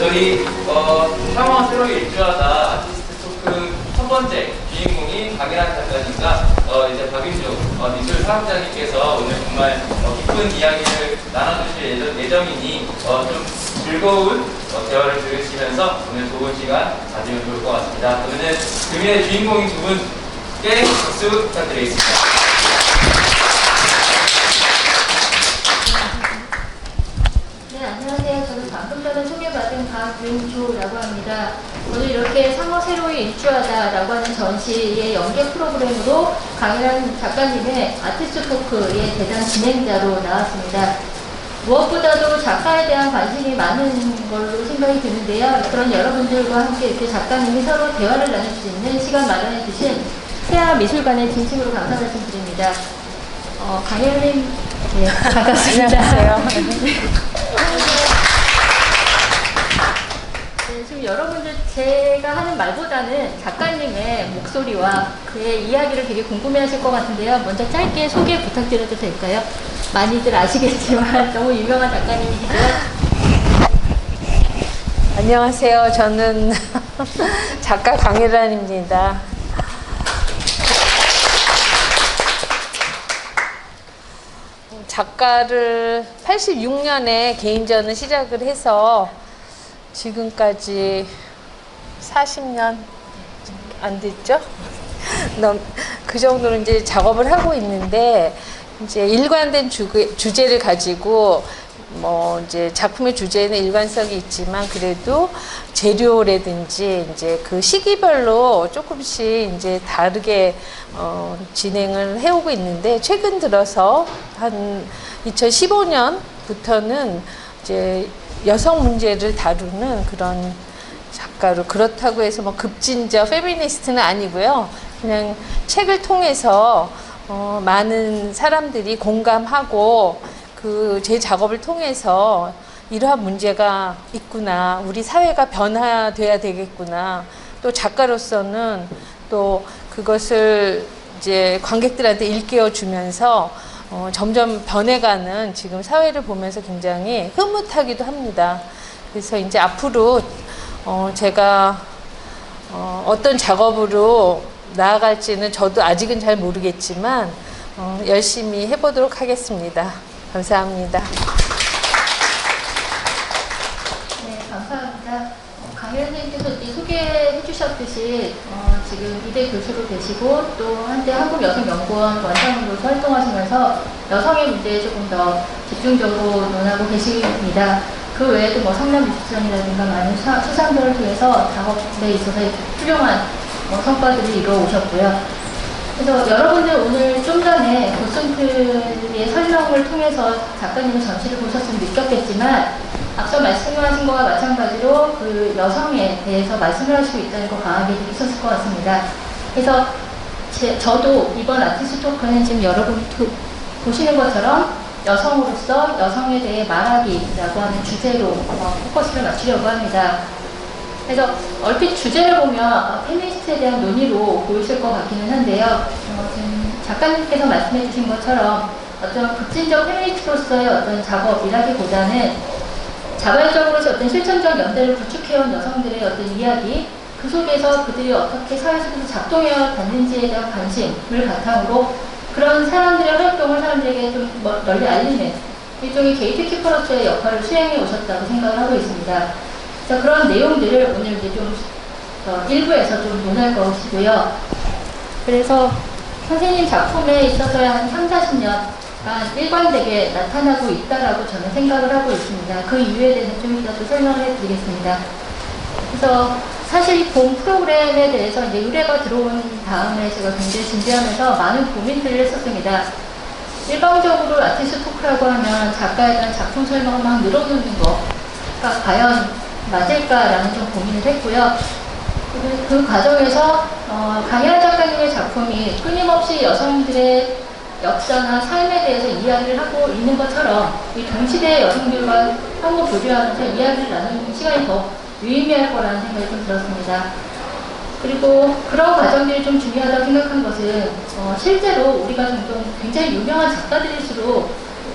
저희 상황 새로 일주하다 아티스트 토크 첫 번째 주인공인 박예란 작가님과 이제 박윤주 미술 사업자님께서 오늘 정말 깊은 이야기를 나눠주실 예정이니 좀 즐거운 대화를 들으시면서 오늘 좋은 시간 가지면 좋을 것 같습니다. 그러면 금일의 주인공인 두 분께 박수 부탁드리겠습니다. 안녕하세요. 저는 방금 전에 소개받은 박윤주라고 합니다. 오늘 이렇게 상어 새로이 일주하다라고 하는 전시의 연계 프로그램으로 강예란 작가님의 아티스트 토크의 대상 진행자로 나왔습니다. 무엇보다도 작가에 대한 관심이 많은 걸로 생각이 드는데요. 그런 여러분들과 함께 이렇게 작가님이 서로 대화를 나눌 수 있는 시간 마련해 주신 세아미술관에 진심으로 감사 말씀드립니다. 강예란님, 네, 반갑습니다. 안녕하세요. 네, 지금 여러분들 제가 하는 말보다는 작가님의 목소리와 그의 이야기를 되게 궁금해하실 것 같은데요. 먼저 짧게 소개 부탁드려도 될까요? 많이들 아시겠지만 너무 유명한 작가님이시죠? 안녕하세요. 저는 작가 강예란입니다. 작가를 86년에 개인전을 시작을 해서 지금까지 40년 안 됐죠? 그 정도로 이제 작업을 하고 있는데, 이제 일관된 주제를 가지고 이제 작품의 주제에는 일관성이 있지만 그래도 재료라든지 이제 그 시기별로 조금씩 이제 다르게 진행을 해오고 있는데, 최근 들어서 한 2015년부터는 이제 여성 문제를 다루는 그런 작가로, 그렇다고 해서 뭐 급진저 페미니스트는 아니고요. 그냥 책을 통해서 많은 사람들이 공감하고 그 제 작업을 통해서 이러한 문제가 있구나, 우리 사회가 변화돼야 되겠구나, 또 작가로서는 또 그것을 이제 관객들한테 일깨워 주면서 점점 변해가는 지금 사회를 보면서 굉장히 흐뭇하기도 합니다. 그래서 이제 앞으로 제가 어떤 작업으로 나아갈지는 저도 아직은 잘 모르겠지만 열심히 해보도록 하겠습니다. 감사합니다. 네, 감사합니다. 강예란 선생님께서 이제 소개해 주셨듯이 지금 이대 교수로 계시고 또 한때 한국여성연구원 원장으로서 활동하시면서 여성의 문제에 조금 더 집중적으로 논하고 계십니다. 그 외에도 뭐 성남미술전이라든가 많은 수상들을 통해서 작업에 있어서 훌륭한 성과들을 이루어 오셨고요. 그래서 여러분들 오늘 좀 전에 도슨트의 설명을 통해서 작가님의 전시를 보셨으면 느꼈겠지만, 앞서 말씀하신 것과 마찬가지로 그 여성에 대해서 말씀을 하시고 있다는 거 강하게 느끼셨을 것 같습니다. 그래서 저도 이번 아티스트 토크는 지금 여러분 보시는 것처럼 여성으로서 여성에 대해 말하기라고 하는 주제로 포커스를 맞추려고 합니다. 그래서 얼핏 주제를 보면 페미니스트에 대한 논의로 보이실 것 같기는 한데요. 지금 작가님께서 말씀해 주신 것처럼 어떤 급진적 페미니스트로서의 어떤 작업이라기보다는 자발적으로 어떤 실천적 연대를 구축해온 여성들의 어떤 이야기, 그 속에서 그들이 어떻게 사회 속에서 작동해 왔는지에 대한 관심을 바탕으로 그런 사람들의 활동을 사람들에게 좀 널리 알리는 일종의 게이트키퍼로서의 역할을 수행해 오셨다고 생각을 하고 있습니다. 그래서 그런 내용들을 오늘 이제 좀 일부에서 좀 논할 것이고요. 그래서 선생님 작품에 있어서야 한 3, 40년간 일관되게 나타나고 있다라고 저는 생각을 하고 있습니다. 그 이유에 대해서 좀 이따 또 설명을 해드리겠습니다. 그래서 사실 본 프로그램에 대해서 이제 의뢰가 들어온 다음에 제가 굉장히 준비하면서 많은 고민들을 했었습니다. 일방적으로 아티스트 토크라고 하면 작가에 대한 작품 설명을 막 늘어놓는 거가 과연 맞을까라는 좀 고민을 했고요. 그 과정에서 강예란 작가님의 작품이 끊임없이 여성들의 역사나 삶에 대해서 이야기를 하고 있는 것처럼 이 동시대의 여성들과相互교류하면서 이야기를 나누는 시간이 더 유의미할 거라는 생각이 좀 들었습니다. 그리고 그런 과정들이 좀 중요하다고 생각한 것은 실제로 우리가 종종 굉장히 유명한 작가들일수록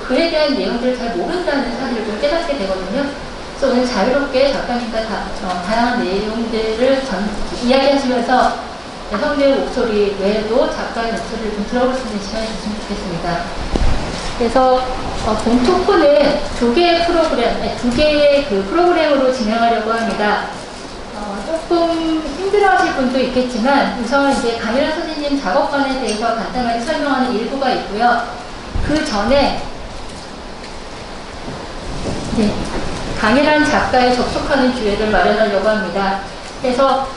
그에 대한 내용들을 잘 모른다는 사실을 좀 깨닫게 되거든요. 그래서 오늘 자유롭게 작가님과 다양한 내용들을 이야기하시면서 여성들의 목소리 외에도 작가의 목소리를 좀 들어볼 수 있는 시간이 됐으면 좋겠습니다. 그래서 본 토크는 두 개의 그 프로그램으로 진행하려고 합니다. 조금 힘들어하실 분도 있겠지만 우선 이제 강일환 선생님 작업관에 대해서 간단하게 설명하는 일부가 있고요. 그 전에 강일환 작가에 접속하는 기회를 마련하려고 합니다. 그래서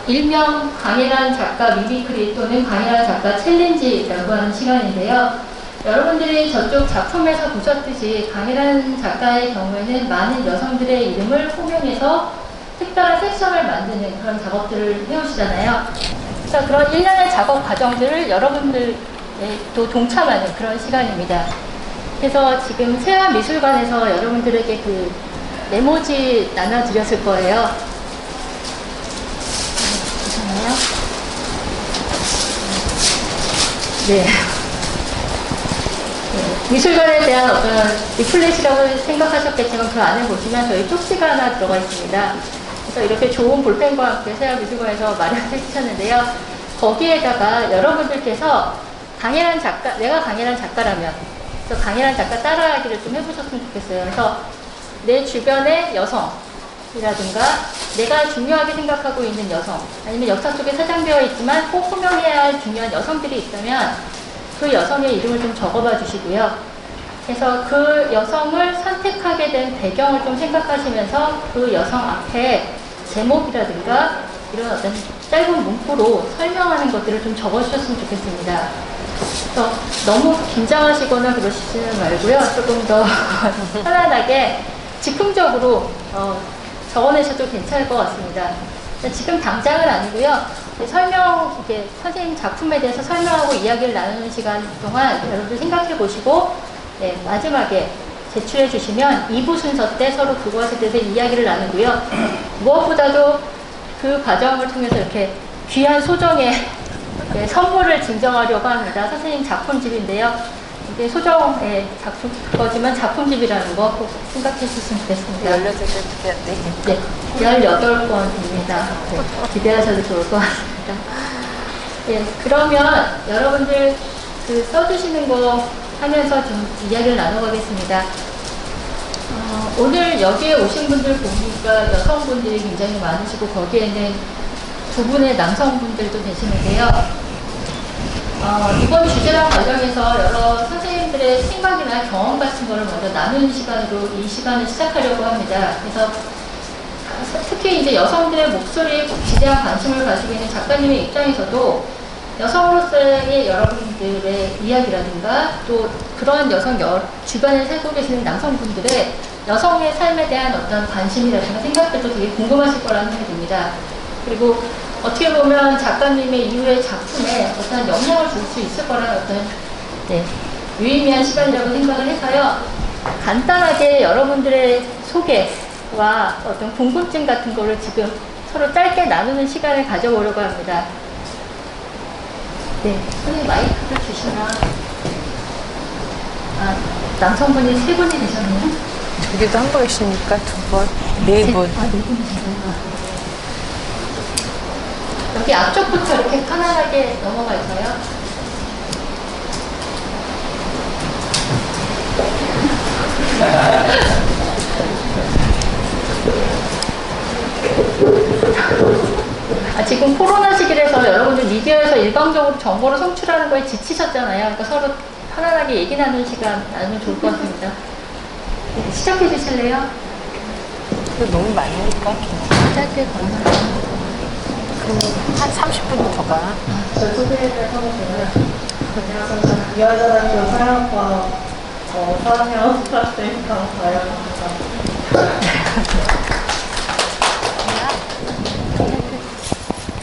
일명 강일환 작가 미미크리 또는 강일환 작가 챌린지라고 하는 시간인데요. 여러분들이 저쪽 작품에서 보셨듯이 강일환 작가의 경우에는 많은 여성들의 이름을 호명해서 특별한 섹션을 만드는 그런 작업들을 해오시잖아요. 그래서 그런 일련의 작업 과정들을 여러분들도 동참하는 그런 시간입니다. 그래서 지금 세아미술관에서 여러분들에게 그 메모지 나눠드렸을 거예요. 보시나요? 네. 미술관에 대한 어떤 리플렛이라고 생각하셨겠지만 그 안에 보시면 저희 쪽지가 하나 들어가 있습니다. 그래서 이렇게 좋은 볼펜과 함께 세아미술관에서 마련해 주셨는데요. 거기에다가 여러분들께서 강일환 작가, 내가 강일환 작가라면, 그래서 강일환 작가 따라하기를 좀 해보셨으면 좋겠어요. 그래서 내 주변의 여성이라든가 내가 중요하게 생각하고 있는 여성, 아니면 역사 속에 사장되어 있지만 꼭 호명해야 할 중요한 여성들이 있다면 그 여성의 이름을 좀 적어봐 주시고요. 그래서 그 여성을 선택하게 된 배경을 좀 생각하시면서 그 여성 앞에 제목이라든가 이런 어떤 짧은 문구로 설명하는 것들을 좀 적어주셨으면 좋겠습니다. 그래서 너무 긴장하시거나 그러시지는 말고요. 조금 더 편안하게 즉흥적으로 적어내셔도 괜찮을 것 같습니다. 지금 당장은 아니고요. 이렇게 선생님 작품에 대해서 설명하고 이야기를 나누는 시간 동안 여러분들 생각해 보시고 마지막에 제출해 주시면 2부 순서 때 서로 그것에 대해서 이야기를 나누고요. 무엇보다도 그 과정을 통해서 이렇게 귀한 소정의 선물을 증정하려고 합니다. 선생님 작품집인데요. 이게 소정의 거지만 작품집이라는 거 꼭 생각해 주시면 좋겠습니다. 18개, 네, 18권입니다. 네, 기대하셔도 좋을 것 같습니다. 예, 그러면 여러분들 그 써주시는 거 하면서 좀 이야기를 나눠가겠습니다. 오늘 여기에 오신 분들 보니까 여성분들이 굉장히 많으시고 거기에는 두 분의 남성분들도 계시는데요. 이번 주제랑 관련해서 여러 선생님들의 생각이나 경험 같은 거를 먼저 나누는 시간으로 이 시간을 시작하려고 합니다. 그래서 특히 이제 여성들의 목소리에 지대한 관심을 가지고 있는 작가님의 입장에서도 여성으로서의 여러분들의 이야기라든가 또 그런 여성 주변에 살고 계시는 남성분들의 여성의 삶에 대한 어떤 관심이라든가 생각들도 되게 궁금하실 거라는 생각이 듭니다. 그리고 어떻게 보면 작가님의 이후의 작품에 어떤 영향을 줄 수 있을 거라는 어떤 유의미한 시간이라고 생각을 해서요. 간단하게 여러분들의 소개와 어떤 궁금증 같은 거를 지금 서로 짧게 나누는 시간을 가져보려고 합니다. 네, 선생님 마이크를 주시면 남성분이 3분이 되셨네요. 여기도 한 분 계시니까 2분, 4분. 4분이시네요. 여기 앞쪽부터 이렇게 편안하게 넘어갈까요? 지금 코로나 시기라서 여러분들 미디어에서 일방적으로 정보를 송출하는 거에 지치셨잖아요. 그러니까 서로 편안하게 얘기 나누는 시간 나누면 좋을 것 같습니다. 네, 시작해 주실래요? 너무 많으니까 짧게 걸어요. 한 30분 더 가. 저 소개를 해보세요. 안녕하세요. 이화여자대학교 사회학과 사회학 스타트입니다. 다현입니다.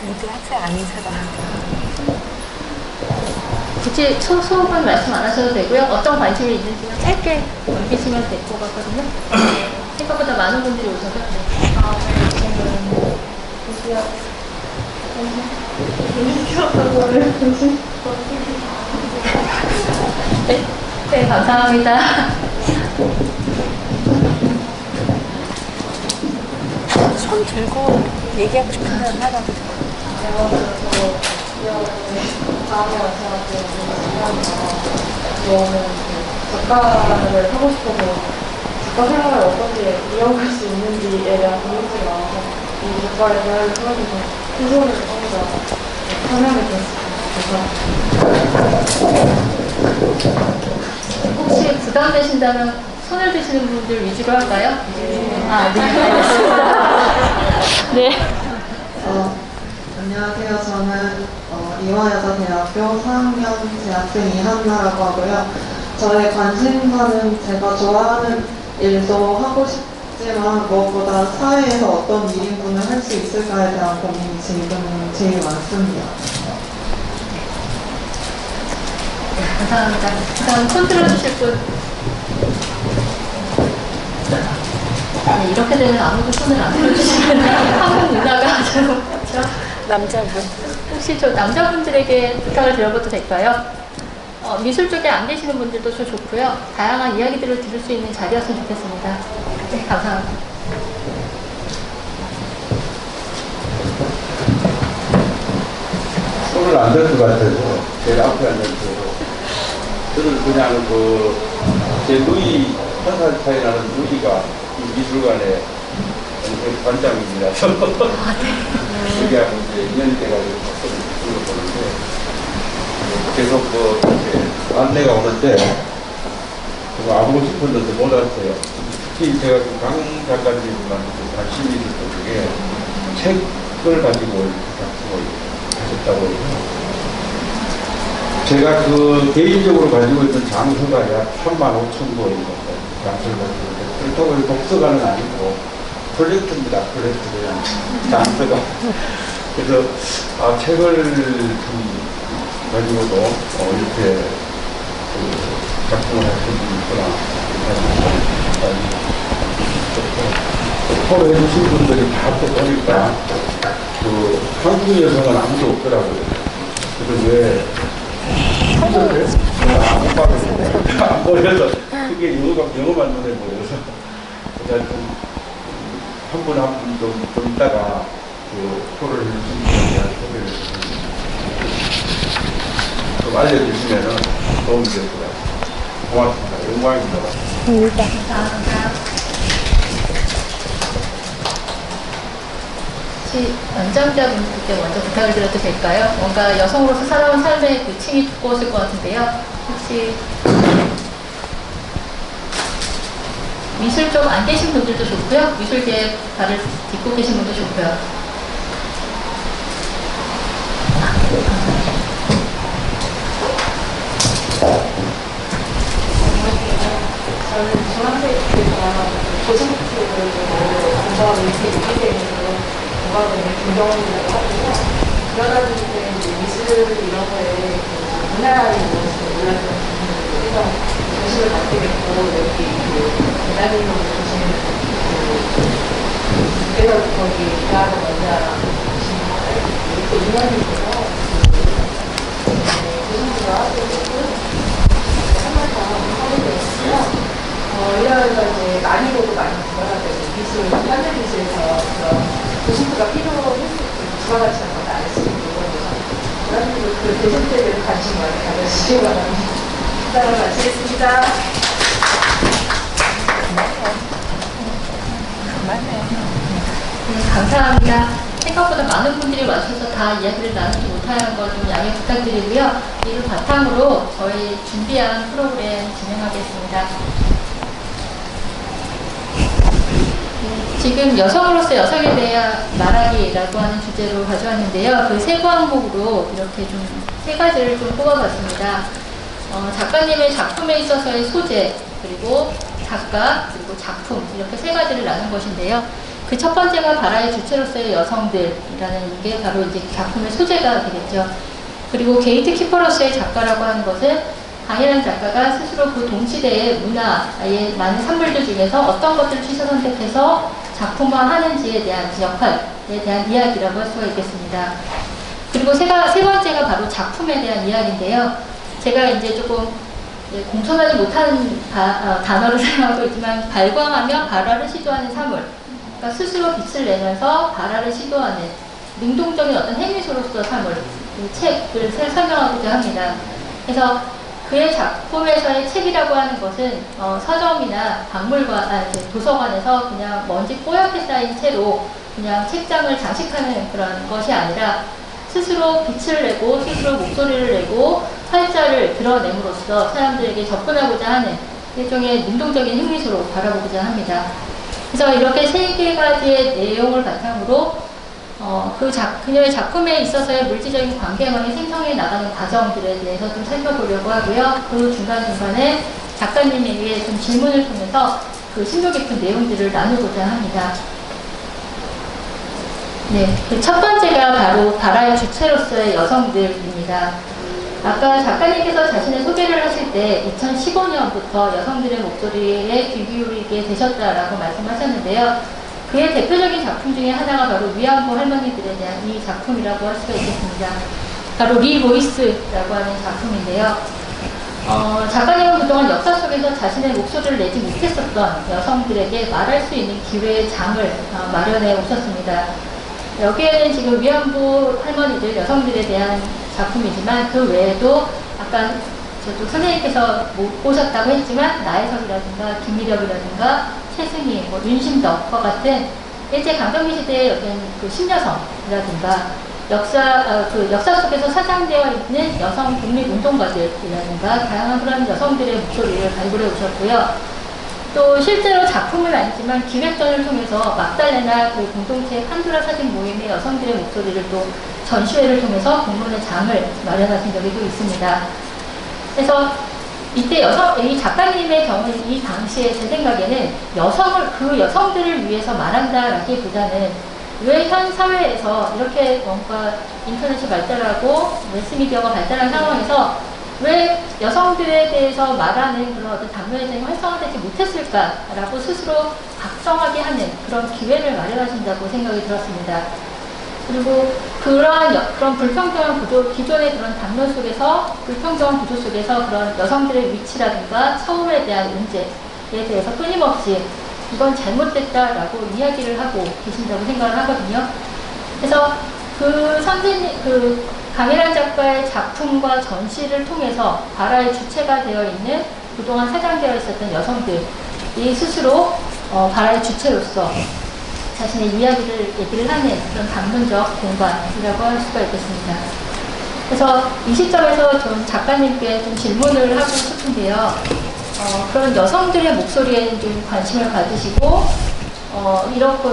우리 학생 아닌 사람한테. 굳이 소속은 말씀 안 하셔도 되고요. 어떤 관심이 있는지는 짧게 남기시면 될 것 같거든요. 생각보다 많은 분들이 오셔서. 네, 감사합니다. 손 들고 얘기하고 싶은 사람 하라고. 다음에 와서 저는 작가를 하고 싶어서 작가 생활을 어떻게 이어갈 수 있는지에 대한 궁금증이 많아서 이 작가의 대화를 통해서 소설을 통해서 설명해 주셨습니다. 혹시 부담되신다면 손을 드시는 분들 위주로 할까요? 아, 네. 알겠습니다. 네. 안녕하세요. 저는 이화여자대학교 4학년 재학생 이한나라고 하고요. 저의 관심사는 제가 좋아하는 일도 하고 싶지만 무엇보다 사회에서 어떤 1인분을 할 수 있을까에 대한 고민이 지금 제일 많습니다. 감사합니다. 그다음 손 들어주실 분. 네, 이렇게 되면 아무도 손을 안 들어주시면 한국 문화가 좀 그렇죠? 남자분. 혹시 저 남자분들에게 부탁을 드려봐도 될까요? 미술 쪽에 안 계시는 분들도 좀 좋고요. 다양한 이야기들을 들을 수 있는 자리였으면 좋겠습니다. 네, 감사합니다. 손을 안 댈 것 같아서 제일 앞에 앉아서 저는 그냥 제 누이 1살 차이 나는 누이가 이 미술관의 관장님이라서 여기하고 이제 인연이 돼가지고 가끔 보는데 계속 이렇게 안내가 오는 때 와보고 싶었는데 못 왔어요. 특히 제가 강 작가님한테 관심이 있었던 게 책을 가지고 이렇게 작품을 하셨다고 해서 제가 개인적으로 가지고 있는 장서가 약 35,000부입니다. 장서를 가지고 있는데 그렇다고 독서가는 아니고 프로젝트입니다. 프로젝트 장서가. 그래서 책을 가지고도 이렇게 작품을 할 수 있구나. 서로 해주신 분들이 다 보니까 한국 여성은 아무도 없더라고요. 그래서 왜 한국을 안 받았어요. 안 보여서 그게 영어만 눈에 보여서 그냥 한 분 한 분 좀 있다가 표를 해주신 분에 대한 소개를 좀 알려주시면 도움이 될 것 같아요. 고맙습니다. 영광입니다. 감사합니다. 혹시 연장자분들께 먼저 부탁을 드려도 될까요? 뭔가 여성으로서 살아온 삶의 그 층이 두꺼웠을 것 같은데요. 혹시 미술 쪽 안 계신 분들도 좋고요. 미술계에 발을 딛고 계신 분도 좋고요. 저는 중학생 때가 고등학교를 공부하고 이렇게 있기 때문에 공부하고 있는 김경원이라고 하고요. 그러다 보니까 이제 미술 이런 거에 문화라는 것을 몰랐던 그래서 관심을 갖게 됐고 여기 대단히로 보시는 그래서 거기 대학원 원장이신 이렇게 인연이 돼서 교수님과 한번 더 하게 됐어요. 이러면서 이제 난이도도 많이 부과하고 미술, 현대 미술에서 그런 교수부가 필요했을 때 부가가치한 건 안 했을 수 있고 그래서 그 대중들에 대한 관심 많이 가져주시기 바랍니다. 이따가 마치겠습니다. 네, 감사합니다. 생각보다 많은 분들이 와주셔서 다 이야기를 나누지 못하는 걸 좀 양해 부탁드리고요. 이를 바탕으로 저희 준비한 프로그램 진행하겠습니다. 지금 여성으로서 여성에 대한 말하기라고 하는 주제로 가져왔는데요. 그 세 항목으로 이렇게 좀 세 가지를 좀 뽑아봤습니다. 작가님의 작품에 있어서의 소재, 그리고 작가, 그리고 작품 이렇게 세 가지를 나눈 것인데요. 그 첫 번째가 바라의 주체로서의 여성들이라는 게 바로 이제 작품의 소재가 되겠죠. 그리고 게이트키퍼로서의 작가라고 하는 것은 강일한 작가가 스스로 그 동시대의 문화의 많은 산물들 중에서 어떤 것들을 취사 선택해서 작품화하는지에 대한 역할에 대한 이야기라고 할 수가 있겠습니다. 그리고 세 번째가 바로 작품에 대한 이야기인데요. 제가 이제 조금 공손하지 못하는 단어를 사용하고 있지만 발광하며 발화를 시도하는 사물, 그러니까 스스로 빛을 내면서 발화를 시도하는 능동적인 어떤 행위소로서 삶을 이 책을 설명하고자 합니다. 그래서 그의 작품에서의 책이라고 하는 것은 서점이나 박물관, 도서관에서 그냥 먼지 뽀얗게 쌓인 채로 그냥 책장을 장식하는 그런 것이 아니라 스스로 빛을 내고 스스로 목소리를 내고 활자를 드러냄으로써 사람들에게 접근하고자 하는 일종의 능동적인 행위소로 바라보고자 합니다. 그래서 이렇게 세 가지의 내용을 바탕으로 그녀의 작품에 있어서의 물질적인 관계망이 생성해 나가는 과정들에 대해서 좀 살펴보려고 하고요. 그 중간중간에 작가님에게 좀 질문을 통해서 그 심도 깊은 내용들을 나누고자 합니다. 네, 그 첫 번째가 바로 발화의 주체로서의 여성들입니다. 아까 작가님께서 자신의 소개를 하실 때 2015년부터 여성들의 목소리에 귀 기울이게 되셨다라고 말씀하셨는데요. 그의 대표적인 작품 중에 하나가 바로 위안부 할머니들에 대한 이 작품이라고 할 수가 있겠습니다. 바로 리보이스라고 하는 작품인데요. 작가님은 그동안 역사 속에서 자신의 목소리를 내지 못했었던 여성들에게 말할 수 있는 기회의 장을 마련해 오셨습니다. 여기에는 지금 위안부 할머니들, 여성들에 대한 작품이지만 그 외에도 아까 저쪽 선생님께서 못 보셨다고 했지만 나혜석이라든가 김미력이라든가 최승희, 윤심덕과 같은 일제 강점기 시대의 어떤 그 신여성이라든가 역사 속에서 사장되어 있는 여성 독립운동가들이라든가 다양한 그런 여성들의 목소리를 발굴해 오셨고요. 또 실제로 작품은 아니지만 기획전을 통해서 막달레나 그 공동체 판도라 사진 모임의 여성들의 목소리를 또 전시회를 통해서 공론의 장을 마련하신 적이 또 있습니다. 그래서 이때 이 작가님의 경우는 이 당시에 제 생각에는 그 여성들을 위해서 말한다라기보다는 왜 현 사회에서 이렇게 뭔가 인터넷이 발달하고 매스미디어가 발달한 상황에서 왜 여성들에 대해서 말하는 그런 어떤 담론이 활성화되지 못했을까라고 스스로 각성하게 하는 그런 기회를 마련하신다고 생각이 들었습니다. 그리고 그런 불평등한 구조, 기존의 그런 담론 속에서, 불평등한 구조 속에서 그런 여성들의 위치라든가 처우에 대한 문제에 대해서 끊임없이 이건 잘못됐다라고 이야기를 하고 계신다고 생각을 하거든요. 그래서 강혜란 작가의 작품과 전시를 통해서 발화의 주체가 되어 있는 그동안 사장되어 있었던 여성들이 스스로 발화의 주체로서 자신의 얘기를 하는 그런 담론적 공간이라고 할 수가 있겠습니다. 그래서 이 시점에서 좀 작가님께 좀 질문을 하고 싶은데요. 그런 여성들의 목소리에 좀 관심을 가지시고 이렇게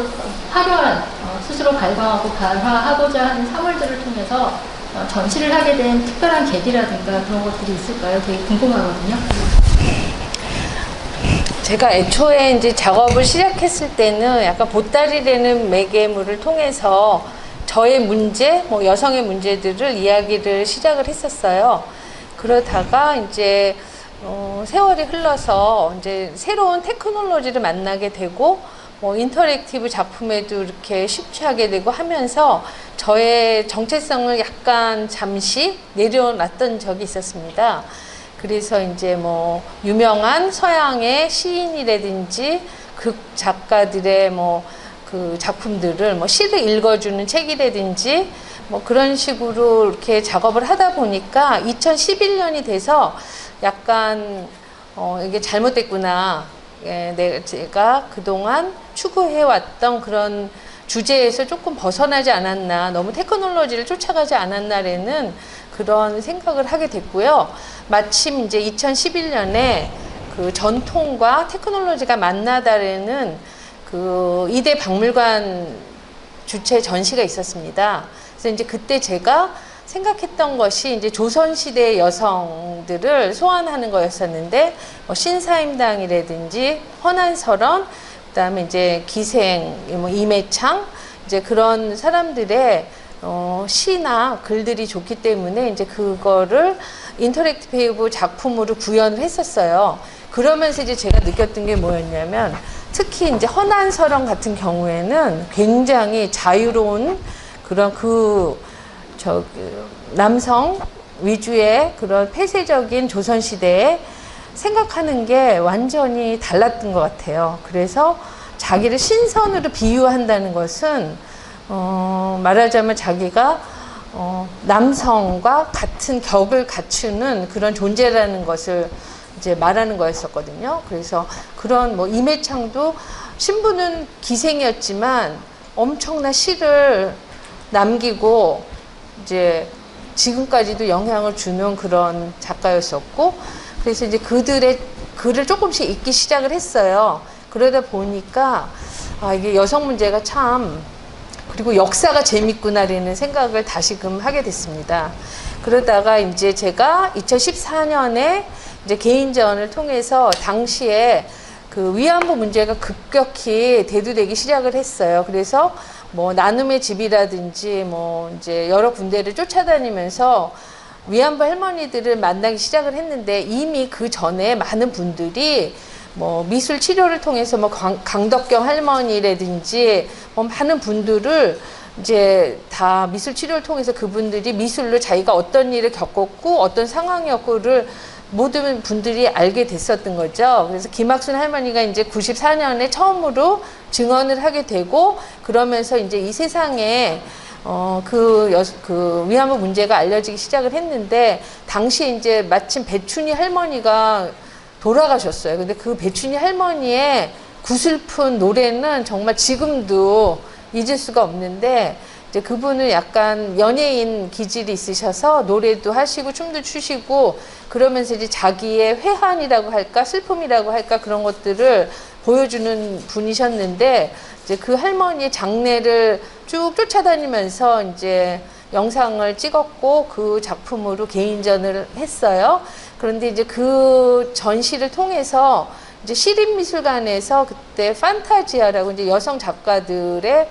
화려한 스스로 발광하고 발화하고자 하는 사물들을 통해서 전시를 하게 된 특별한 계기라든가 그런 것들이 있을까요? 되게 궁금하거든요. 제가 애초에 이제 작업을 시작했을 때는 약간 보따리라는 매개물을 통해서 저의 문제, 여성의 문제들을 이야기를 시작을 했었어요. 그러다가 이제 세월이 흘러서 이제 새로운 테크놀로지를 만나게 되고 인터랙티브 작품에도 이렇게 심취하게 되고 하면서 저의 정체성을 약간 잠시 내려놨던 적이 있었습니다. 그래서 이제 유명한 서양의 시인이라든지 극 작가들의 그 작품들을 시를 읽어주는 책이라든지 그런 식으로 이렇게 작업을 하다 보니까 2011년이 돼서 약간 이게 잘못됐구나. 제가 그동안 추구해왔던 그런 주제에서 조금 벗어나지 않았나, 너무 테크놀로지를 쫓아가지 않았나라는 그런 생각을 하게 됐고요. 마침 이제 2011년에 그 전통과 테크놀로지가 만나다라는 그 2대 박물관 주최 전시가 있었습니다. 그래서 이제 그때 제가 생각했던 것이 이제 조선시대의 여성들을 소환하는 거였었는데, 신사임당이라든지 헌안설원, 그 다음에 이제 기생, 임해창, 이제 그런 사람들의 시나 글들이 좋기 때문에 이제 그거를 인터랙티브 작품으로 구현을 했었어요. 그러면서 이제 제가 느꼈던 게 뭐였냐면, 특히 이제 헌안설원 같은 경우에는 굉장히 자유로운 그런 남성 위주의 그런 폐쇄적인 조선시대에 생각하는 게 완전히 달랐던 것 같아요. 그래서 자기를 신선으로 비유한다는 것은 말하자면 자기가 남성과 같은 격을 갖추는 그런 존재라는 것을 이제 말하는 거였었거든요. 그래서 그런 뭐 임해창도 신부는 기생이었지만 엄청난 시를 남기고 이제 지금까지도 영향을 주는 그런 작가였었고, 그래서 이제 그들의 글을 조금씩 읽기 시작을 했어요. 그러다 보니까 이게 여성 문제가 참, 그리고 역사가 재밌구나라는 생각을 다시금 하게 됐습니다. 그러다가 이제 제가 2014년에 이제 개인전을 통해서 당시에 그 위안부 문제가 급격히 대두되기 시작을 했어요. 그래서 뭐 나눔의 집이라든지 뭐 이제 여러 군데를 쫓아다니면서 위안부 할머니들을 만나기 시작을 했는데, 이미 그 전에 많은 분들이 뭐 미술 치료를 통해서 뭐 강덕경 할머니라든지 뭐 많은 분들을 이제 다 미술 치료를 통해서 그분들이 미술로 자기가 어떤 일을 겪었고 어떤 상황이었고를 모든 분들이 알게 됐었던 거죠. 그래서 김학순 할머니가 이제 94년에 처음으로 증언을 하게 되고, 그러면서 이제 이 세상에 그 위안부 문제가 알려지기 시작을 했는데, 당시에 이제 마침 배춘희 할머니가 돌아가셨어요. 근데 그 배춘희 할머니의 구슬픈 노래는 정말 지금도 잊을 수가 없는데, 이제 그분은 약간 연예인 기질이 있으셔서 노래도 하시고 춤도 추시고 그러면서 이제 자기의 회한이라고 할까 슬픔이라고 할까 그런 것들을 보여주는 분이셨는데, 이제 그 할머니의 장례를 쭉 쫓아다니면서 이제 영상을 찍었고 그 작품으로 개인전을 했어요. 그런데 이제 그 전시를 통해서 이제 시립미술관에서 그때 판타지아라고 이제 여성 작가들의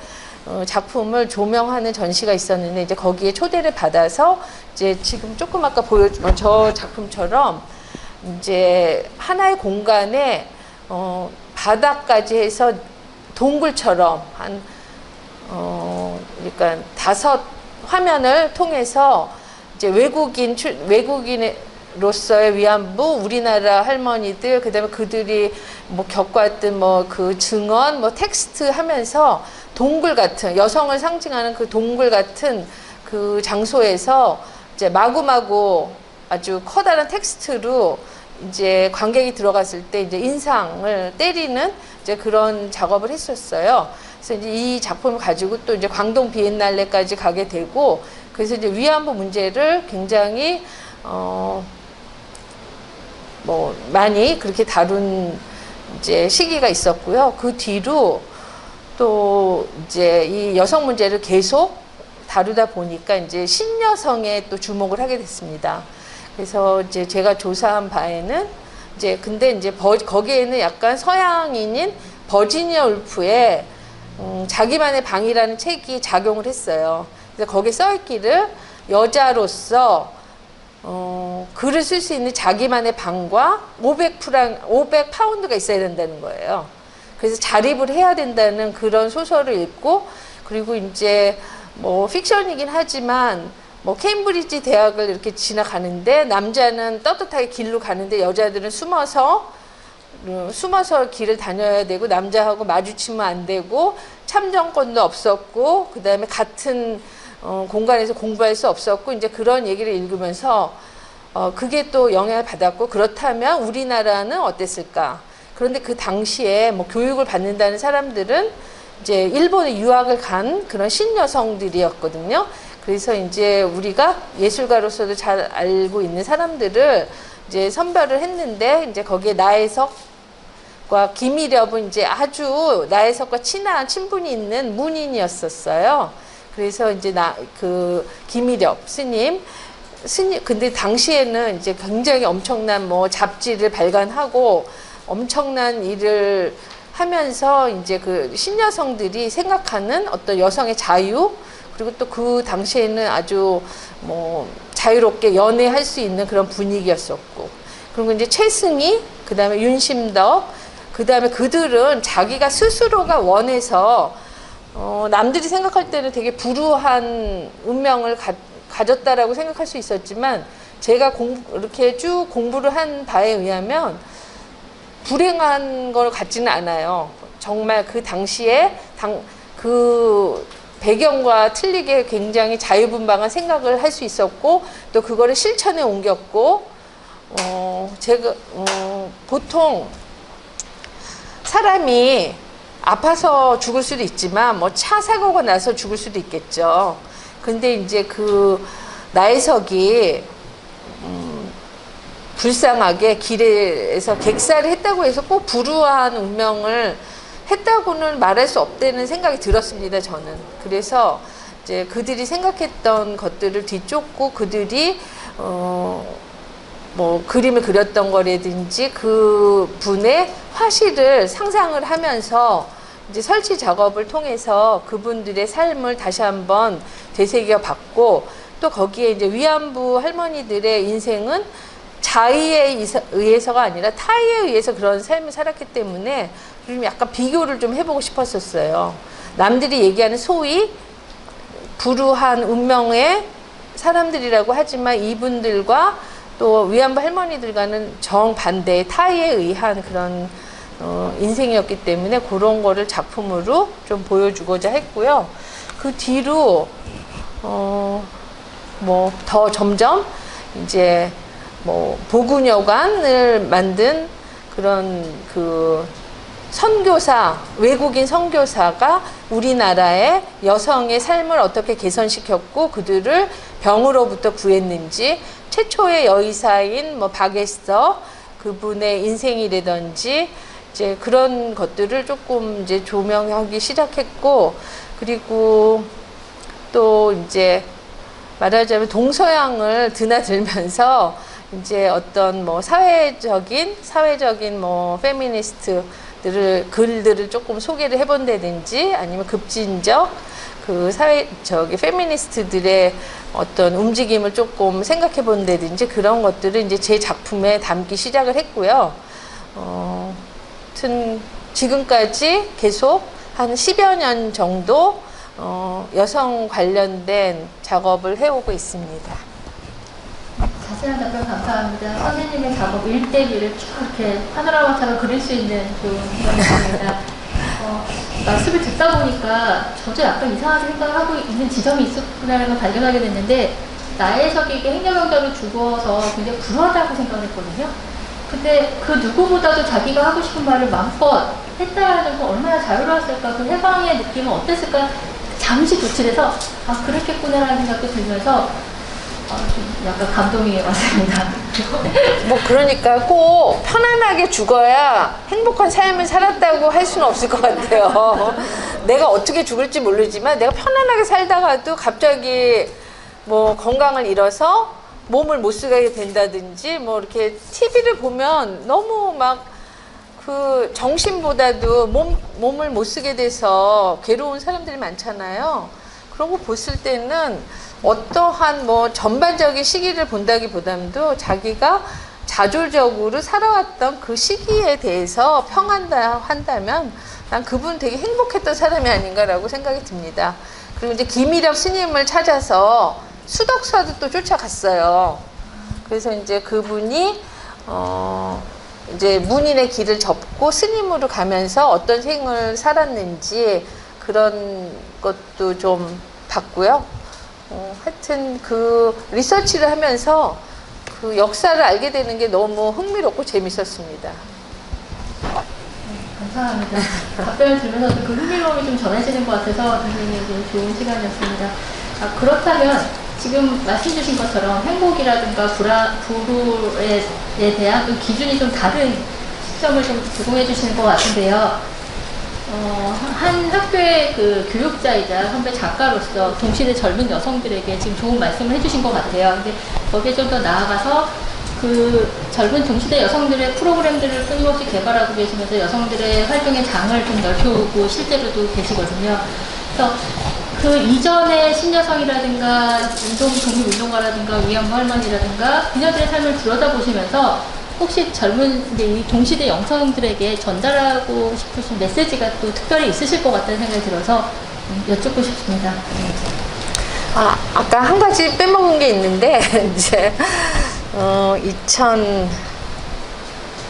작품을 조명하는 전시가 있었는데, 이제 거기에 초대를 받아서 이제 지금 조금 아까 보여준 저 작품처럼 이제 하나의 공간에 바닥까지 해서 동굴처럼 한 그러니까 5 화면을 통해서 이제 외국인으로서의 위안부, 우리나라 할머니들, 그다음에 그들이 뭐 겪었던 뭐 그 증언, 뭐 텍스트 하면서 동굴 같은, 여성을 상징하는 그 동굴 같은 그 장소에서 이제 마구마구 아주 커다란 텍스트로 이제 관객이 들어갔을 때 이제 인상을 때리는 이제 그런 작업을 했었어요. 그래서 이제 이 작품을 가지고 또 이제 광동 비엔날레까지 가게 되고, 그래서 이제 위안부 문제를 굉장히 뭐 많이 그렇게 다룬 이제 시기가 있었고요. 그 뒤로 또 이제 이 여성 문제를 계속 다루다 보니까 이제 신여성에 또 주목을 하게 됐습니다. 그래서 이제 제가 조사한 바에는 이제 근데 이제 거기에는 약간 서양인인 버지니아 울프의 자기만의 방이라는 책이 작용을 했어요. 그래서 거기에 써있기를 여자로서 글을 쓸 수 있는 자기만의 방과 500파운드가 있어야 된다는 거예요. 그래서 자립을 해야 된다는 그런 소설을 읽고, 그리고 이제 뭐 픽션이긴 하지만 뭐 케임브리지 대학을 이렇게 지나가는데 남자는 떳떳하게 길로 가는데 여자들은 숨어서 길을 다녀야 되고 남자하고 마주치면 안 되고 참정권도 없었고 그다음에 같은 공간에서 공부할 수 없었고, 이제 그런 얘기를 읽으면서 그게 또 영향을 받았고, 그렇다면 우리나라는 어땠을까? 그런데 그 당시에 뭐 교육을 받는다는 사람들은 이제 일본에 유학을 간 그런 신여성들이었거든요. 그래서 이제 우리가 예술가로서도 잘 알고 있는 사람들을 이제 선별을 했는데, 이제 거기에 나혜석과 김일엽은 이제 아주 나혜석과 친한 친분이 있는 문인이었었어요. 그래서 이제 김일엽 스님, 근데 당시에는 이제 굉장히 엄청난 뭐 잡지를 발간하고 엄청난 일을 하면서 이제 그 신여성들이 생각하는 어떤 여성의 자유, 그리고 또 그 당시에는 아주 뭐 자유롭게 연애할 수 있는 그런 분위기였었고, 그리고 이제 최승희, 그 다음에 윤심덕, 그 다음에 그들은 자기가 스스로가 원해서 남들이 생각할 때는 되게 불우한 운명을 가졌다라고 생각할 수 있었지만, 제가 이렇게 쭉 공부를 한 바에 의하면 불행한 걸 같지는 않아요. 정말 그 당시에 그 배경과 틀리게 굉장히 자유분방한 생각을 할 수 있었고 또 그거를 실천에 옮겼고 제가 보통 사람이 아파서 죽을 수도 있지만 뭐 차 사고가 나서 죽을 수도 있겠죠. 근데 이제 그 나혜석이 불쌍하게 길에서 객사를 했다고 해서 꼭 불우한 운명을 했다고는 말할 수 없다는 생각이 들었습니다, 저는. 그래서 이제 그들이 생각했던 것들을 뒤쫓고 그들이 뭐 그림을 그렸던 거라든지 그 분의 화실을 상상을 하면서 이제 설치 작업을 통해서 그분들의 삶을 다시 한번 되새겨 봤고 또 거기에 이제 위안부 할머니들의 인생은 자의에 의해서가 아니라 타의에 의해서 그런 삶을 살았기 때문에 좀 약간 비교를 좀 해보고 싶었었어요. 남들이 얘기하는 소위 불우한 운명의 사람들이라고 하지만 이분들과 또 위안부 할머니들과는 정반대의 타의에 의한 그런 인생이었기 때문에 그런 거를 작품으로 좀 보여주고자 했고요. 그 뒤로 뭐 더 점점 이제 뭐 보구여관을 만든 그런 그 선교사, 외국인 선교사가 우리나라의 여성의 삶을 어떻게 개선시켰고 그들을 병으로부터 구했는지 최초의 여의사인 뭐 박에스터 그분의 인생이라든지 이제 그런 것들을 조금 이제 조명하기 시작했고 그리고 또 이제 말하자면 동서양을 드나들면서 이제 어떤 뭐 사회적인 뭐 페미니스트들을 글들을 조금 소개를 해본다든지 아니면 급진적 그 페미니스트들의 어떤 움직임을 조금 생각해 본다든지 그런 것들을 이제 제 작품에 담기 시작을 했고요. 아무튼 지금까지 계속 한 10여 년 정도 여성 관련된 작업을 해오고 있습니다. 자세한 답변 감사합니다. 선생님의 작업 1대1을 쭉 이렇게 파노라마처럼 그릴 수 있는 좋은 시간이었습니다. 말씀을 듣다 보니까 저도 약간 이상하게 생각을 하고 있는 지점이 있었구나라는 걸 발견하게 됐는데 나혜석에게 행정병자로 죽어서 굉장히 불안하다고 생각을 했거든요. 근데 그 누구보다도 자기가 하고 싶은 말을 마음껏 했다라는 건 얼마나 자유로웠을까, 그 해방의 느낌은 어땠을까 잠시 도출해서 아 그랬겠구나라는 생각도 들면서 좀 약간 감동이 왔습니다. 뭐 그러니까 꼭 편안하게 죽어야 행복한 삶을 살았다고 할 수는 없을 것 같아요. 내가 어떻게 죽을지 모르지만 내가 편안하게 살다가도 갑자기 뭐 건강을 잃어서 몸을 못 쓰게 된다든지 뭐 이렇게 TV를 보면 너무 막 그 정신보다도 몸을 못 쓰게 돼서 괴로운 사람들이 많잖아요. 그런 거 봤을 때는 어떠한 뭐 전반적인 시기를 본다기보다도 자기가 자조적으로 살아왔던 그 시기에 대해서 평한다 한다면 난 그분 되게 행복했던 사람이 아닌가라고 생각이 듭니다. 그리고 이제 김일엽 스님을 찾아서 수덕사도 또 쫓아갔어요. 그래서 이제 그분이 이제 문인의 길을 접고 스님으로 가면서 어떤 생을 살았는지 그런 것도 좀 봤고요. 하여튼 그 리서치를 하면서 그 역사를 알게 되는 게 너무 흥미롭고 재밌었습니다. 감사합니다. 답변을 들으면서 그 흥미로움이 좀 전해지는 것 같아서 굉장히 좋은 시간이었습니다. 그렇다면 지금 말씀 주신 것처럼 행복이라든가 불우에 대한 또 기준이 좀 다른 시점을 좀 제공해 주시는 것 같은데요. 한 학교의 그 교육자이자 선배 작가로서 동시대 젊은 여성들에게 지금 좋은 말씀을 해주신 것 같아요. 근데 거기에 좀 더 나아가서 그 젊은 동시대 여성들의 프로그램들을 끊임없이 개발하고 계시면서 여성들의 활동의 장을 좀 넓혀오고 실제로도 계시거든요. 그래서 그 이전의 신여성이라든가 독립운동가라든가 위안부 할머니라든가 그녀들의 삶을 들여다보시면서 혹시 젊은 이제 이 동시대 여성들에게 전달하고 싶으신 메시지가 또 특별히 있으실 것 같다는 생각이 들어서 여쭙고 싶습니다. 아까 한 가지 빼먹은 게 있는데 이제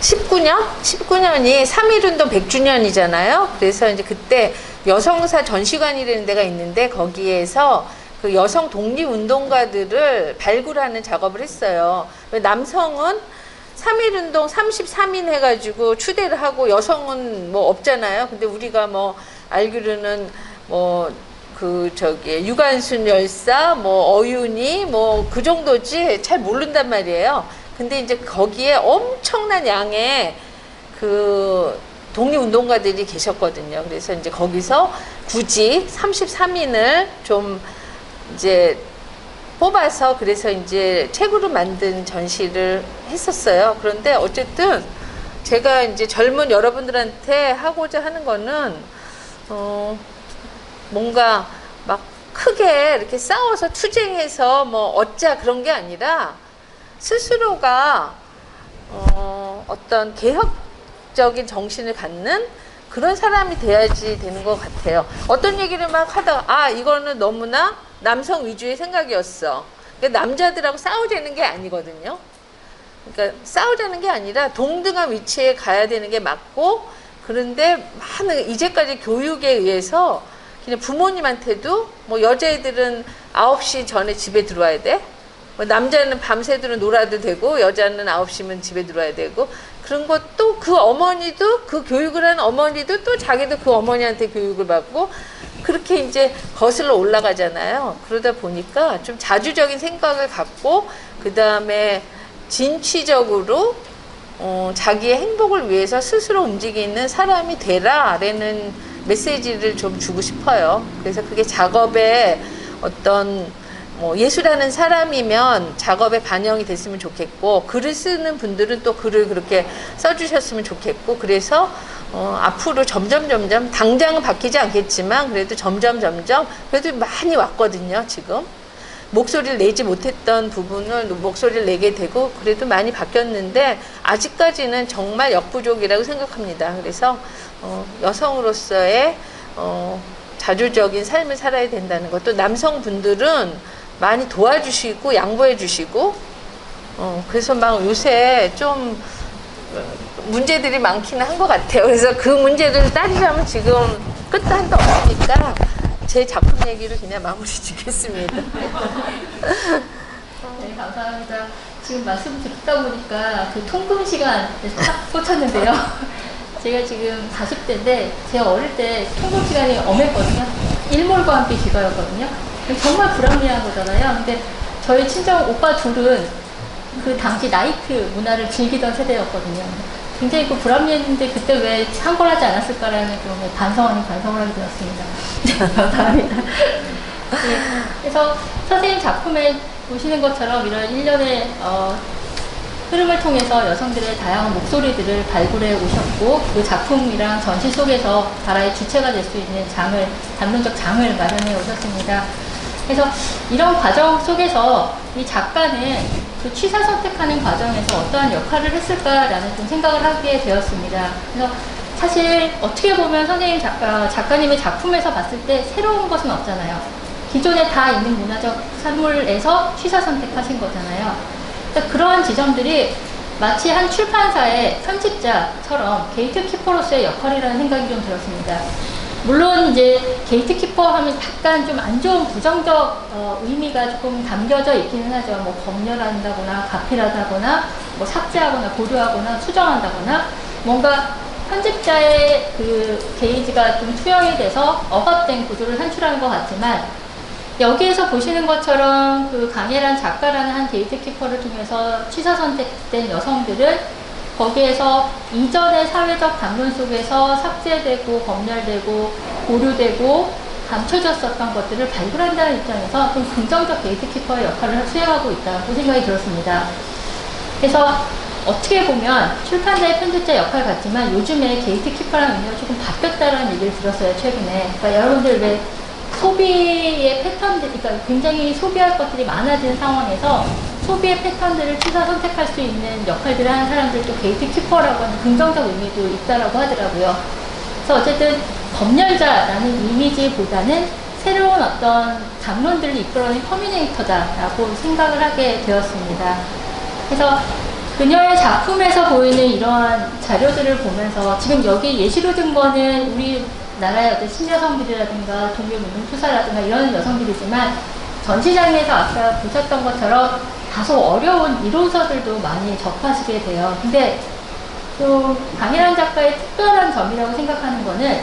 19년이 3.1운동 100주년이잖아요. 그래서 이제 그때 여성사 전시관이라는 데가 있는데 거기에서 그 여성 독립운동가들을 발굴하는 작업을 했어요. 남성은 3.1운동 33인 해가지고 추대를 하고 여성은 뭐 없잖아요. 근데 우리가 뭐 알기로는 뭐 유관순 열사, 뭐 어윤이 뭐 그 정도지 잘 모른단 말이에요. 근데 이제 거기에 엄청난 양의 그 독립운동가들이 계셨거든요. 그래서 이제 거기서 굳이 33인을 좀 이제 뽑아서 그래서 이제 책으로 만든 전시를 했었어요. 그런데 어쨌든 제가 이제 젊은 여러분들한테 하고자 하는 거는 뭔가 막 크게 이렇게 싸워서 투쟁해서 뭐 어짜 그런 게 아니라 스스로가 어떤 개혁적인 정신을 갖는 그런 사람이 돼야지 되는 것 같아요. 어떤 얘기를 막 하다가 이거는 너무나 남성 위주의 생각이었어. 그러니까 남자들하고 싸우자는 게 아니거든요. 그러니까 싸우자는 게 아니라 동등한 위치에 가야 되는 게 맞고, 그런데 많은 이제까지 교육에 의해서 그냥 부모님한테도 뭐 여자애들은 9시 전에 집에 들어와야 돼. 뭐 남자는 밤새도록 놀아도 되고 여자는 9시면 집에 들어와야 되고, 그런 것도 그 어머니도 그 교육을 하는 어머니도 또 자기도 그 어머니한테 교육을 받고 그렇게 이제 거슬러 올라가잖아요. 그러다 보니까 좀 자주적인 생각을 갖고 그 다음에 진취적으로 자기의 행복을 위해서 스스로 움직이는 사람이 되라라는 메시지를 좀 주고 싶어요. 그래서 그게 작업에 어떤 뭐 예술하는 사람이면 작업에 반영이 됐으면 좋겠고, 글을 쓰는 분들은 또 글을 그렇게 써주셨으면 좋겠고, 그래서 앞으로 점점 당장은 바뀌지 않겠지만 그래도 점점 그래도 많이 왔거든요. 지금 목소리를 내지 못했던 부분을 목소리를 내게 되고 그래도 많이 바뀌었는데 아직까지는 정말 역부족이라고 생각합니다. 그래서 여성으로서의 자주적인 삶을 살아야 된다는 것도, 남성분들은 많이 도와주시고 양보해 주시고 그래서 막 요새 좀 문제들이 많기는 한 것 같아요. 그래서 그 문제들을 따지자면 지금 끝도 한도 없으니까 제 작품 얘기를 그냥 마무리 짓겠습니다. 네, 감사합니다. 지금 말씀 듣다 보니까 그 통금 시간에 딱 꽂혔는데요. 제가 지금 40대인데 제가 어릴 때 통금 시간이 엄했거든요. 일몰과 함께 귀가였거든요. 정말 불합리한 거잖아요. 근데 저희 친정 오빠 둘은 그 당시 나이트 문화를 즐기던 세대였거든요. 굉장히 그 불합리했는데 그때 왜 상벌하지 않았을까라는 좀 반성을 하게 되었습니다. 네, 감사합니다. 네, 그래서 선생님 작품에 보시는 것처럼 이런 일련의 흐름을 통해서 여성들의 다양한 목소리들을 발굴해 오셨고, 그 작품이랑 전시 속에서 나라의 주체가 될 수 있는 담론적 장을 마련해 오셨습니다. 그래서 이런 과정 속에서 이 작가는 그 취사 선택하는 과정에서 어떠한 역할을 했을까라는 좀 생각을 하게 되었습니다. 그래서 사실 어떻게 보면 선생님 작가님의 작품에서 봤을 때 새로운 것은 없잖아요. 기존에 다 있는 문화적 산물에서 취사 선택하신 거잖아요. 그러니까 그러한 지점들이 마치 한 출판사의 편집자처럼 게이트키퍼로서의 역할이라는 생각이 좀 들었습니다. 물론 이제 게이트키퍼 하면 약간 좀 안 좋은 부정적 의미가 조금 담겨져 있기는 하죠. 뭐 검열한다거나 가필하다거나 뭐 삭제하거나 보류하거나 수정한다거나 뭔가 편집자의 그 게이지가 좀 투영이 돼서 억압된 구조를 산출하는 것 같지만, 여기에서 보시는 것처럼 그 강예란 작가라는 한 게이트키퍼를 통해서 취사 선택된 여성들은 거기에서 이전의 사회적 담론 속에서 삭제되고 검열되고 보류되고 감춰졌었던 것들을 발굴한다는 입장에서 좀 긍정적 게이트키퍼의 역할을 수행하고 있다고 생각이 들었습니다. 그래서 어떻게 보면 출판자의 편집자 역할 같지만 요즘에 게이트키퍼라는 의미가 조금 바뀌었다는 얘기를 들었어요, 최근에. 그러니까 여러분들 왜 소비의 패턴들, 그러니까 굉장히 소비할 것들이 많아진 상황에서 소비의 패턴들을 취사 선택할 수 있는 역할들을 하는 사람들도 게이트키퍼라고 하는 긍정적 의미도 있다라고 하더라고요. 그래서 어쨌든 검열자라는 이미지보다는 새로운 어떤 담론들을 이끌어낸 터미네이터다라고 생각을 하게 되었습니다. 그래서 그녀의 작품에서 보이는 이러한 자료들을 보면서 지금 여기 예시로 든 거는 우리나라의 어떤 신여성들이라든가 동료노동투사라든가 이런 여성들이지만 전시장에서 아까 보셨던 것처럼 다소 어려운 이론서들도 많이 접하시게 돼요. 근데 또 강일한 작가의 특별한 점이라고 생각하는 거는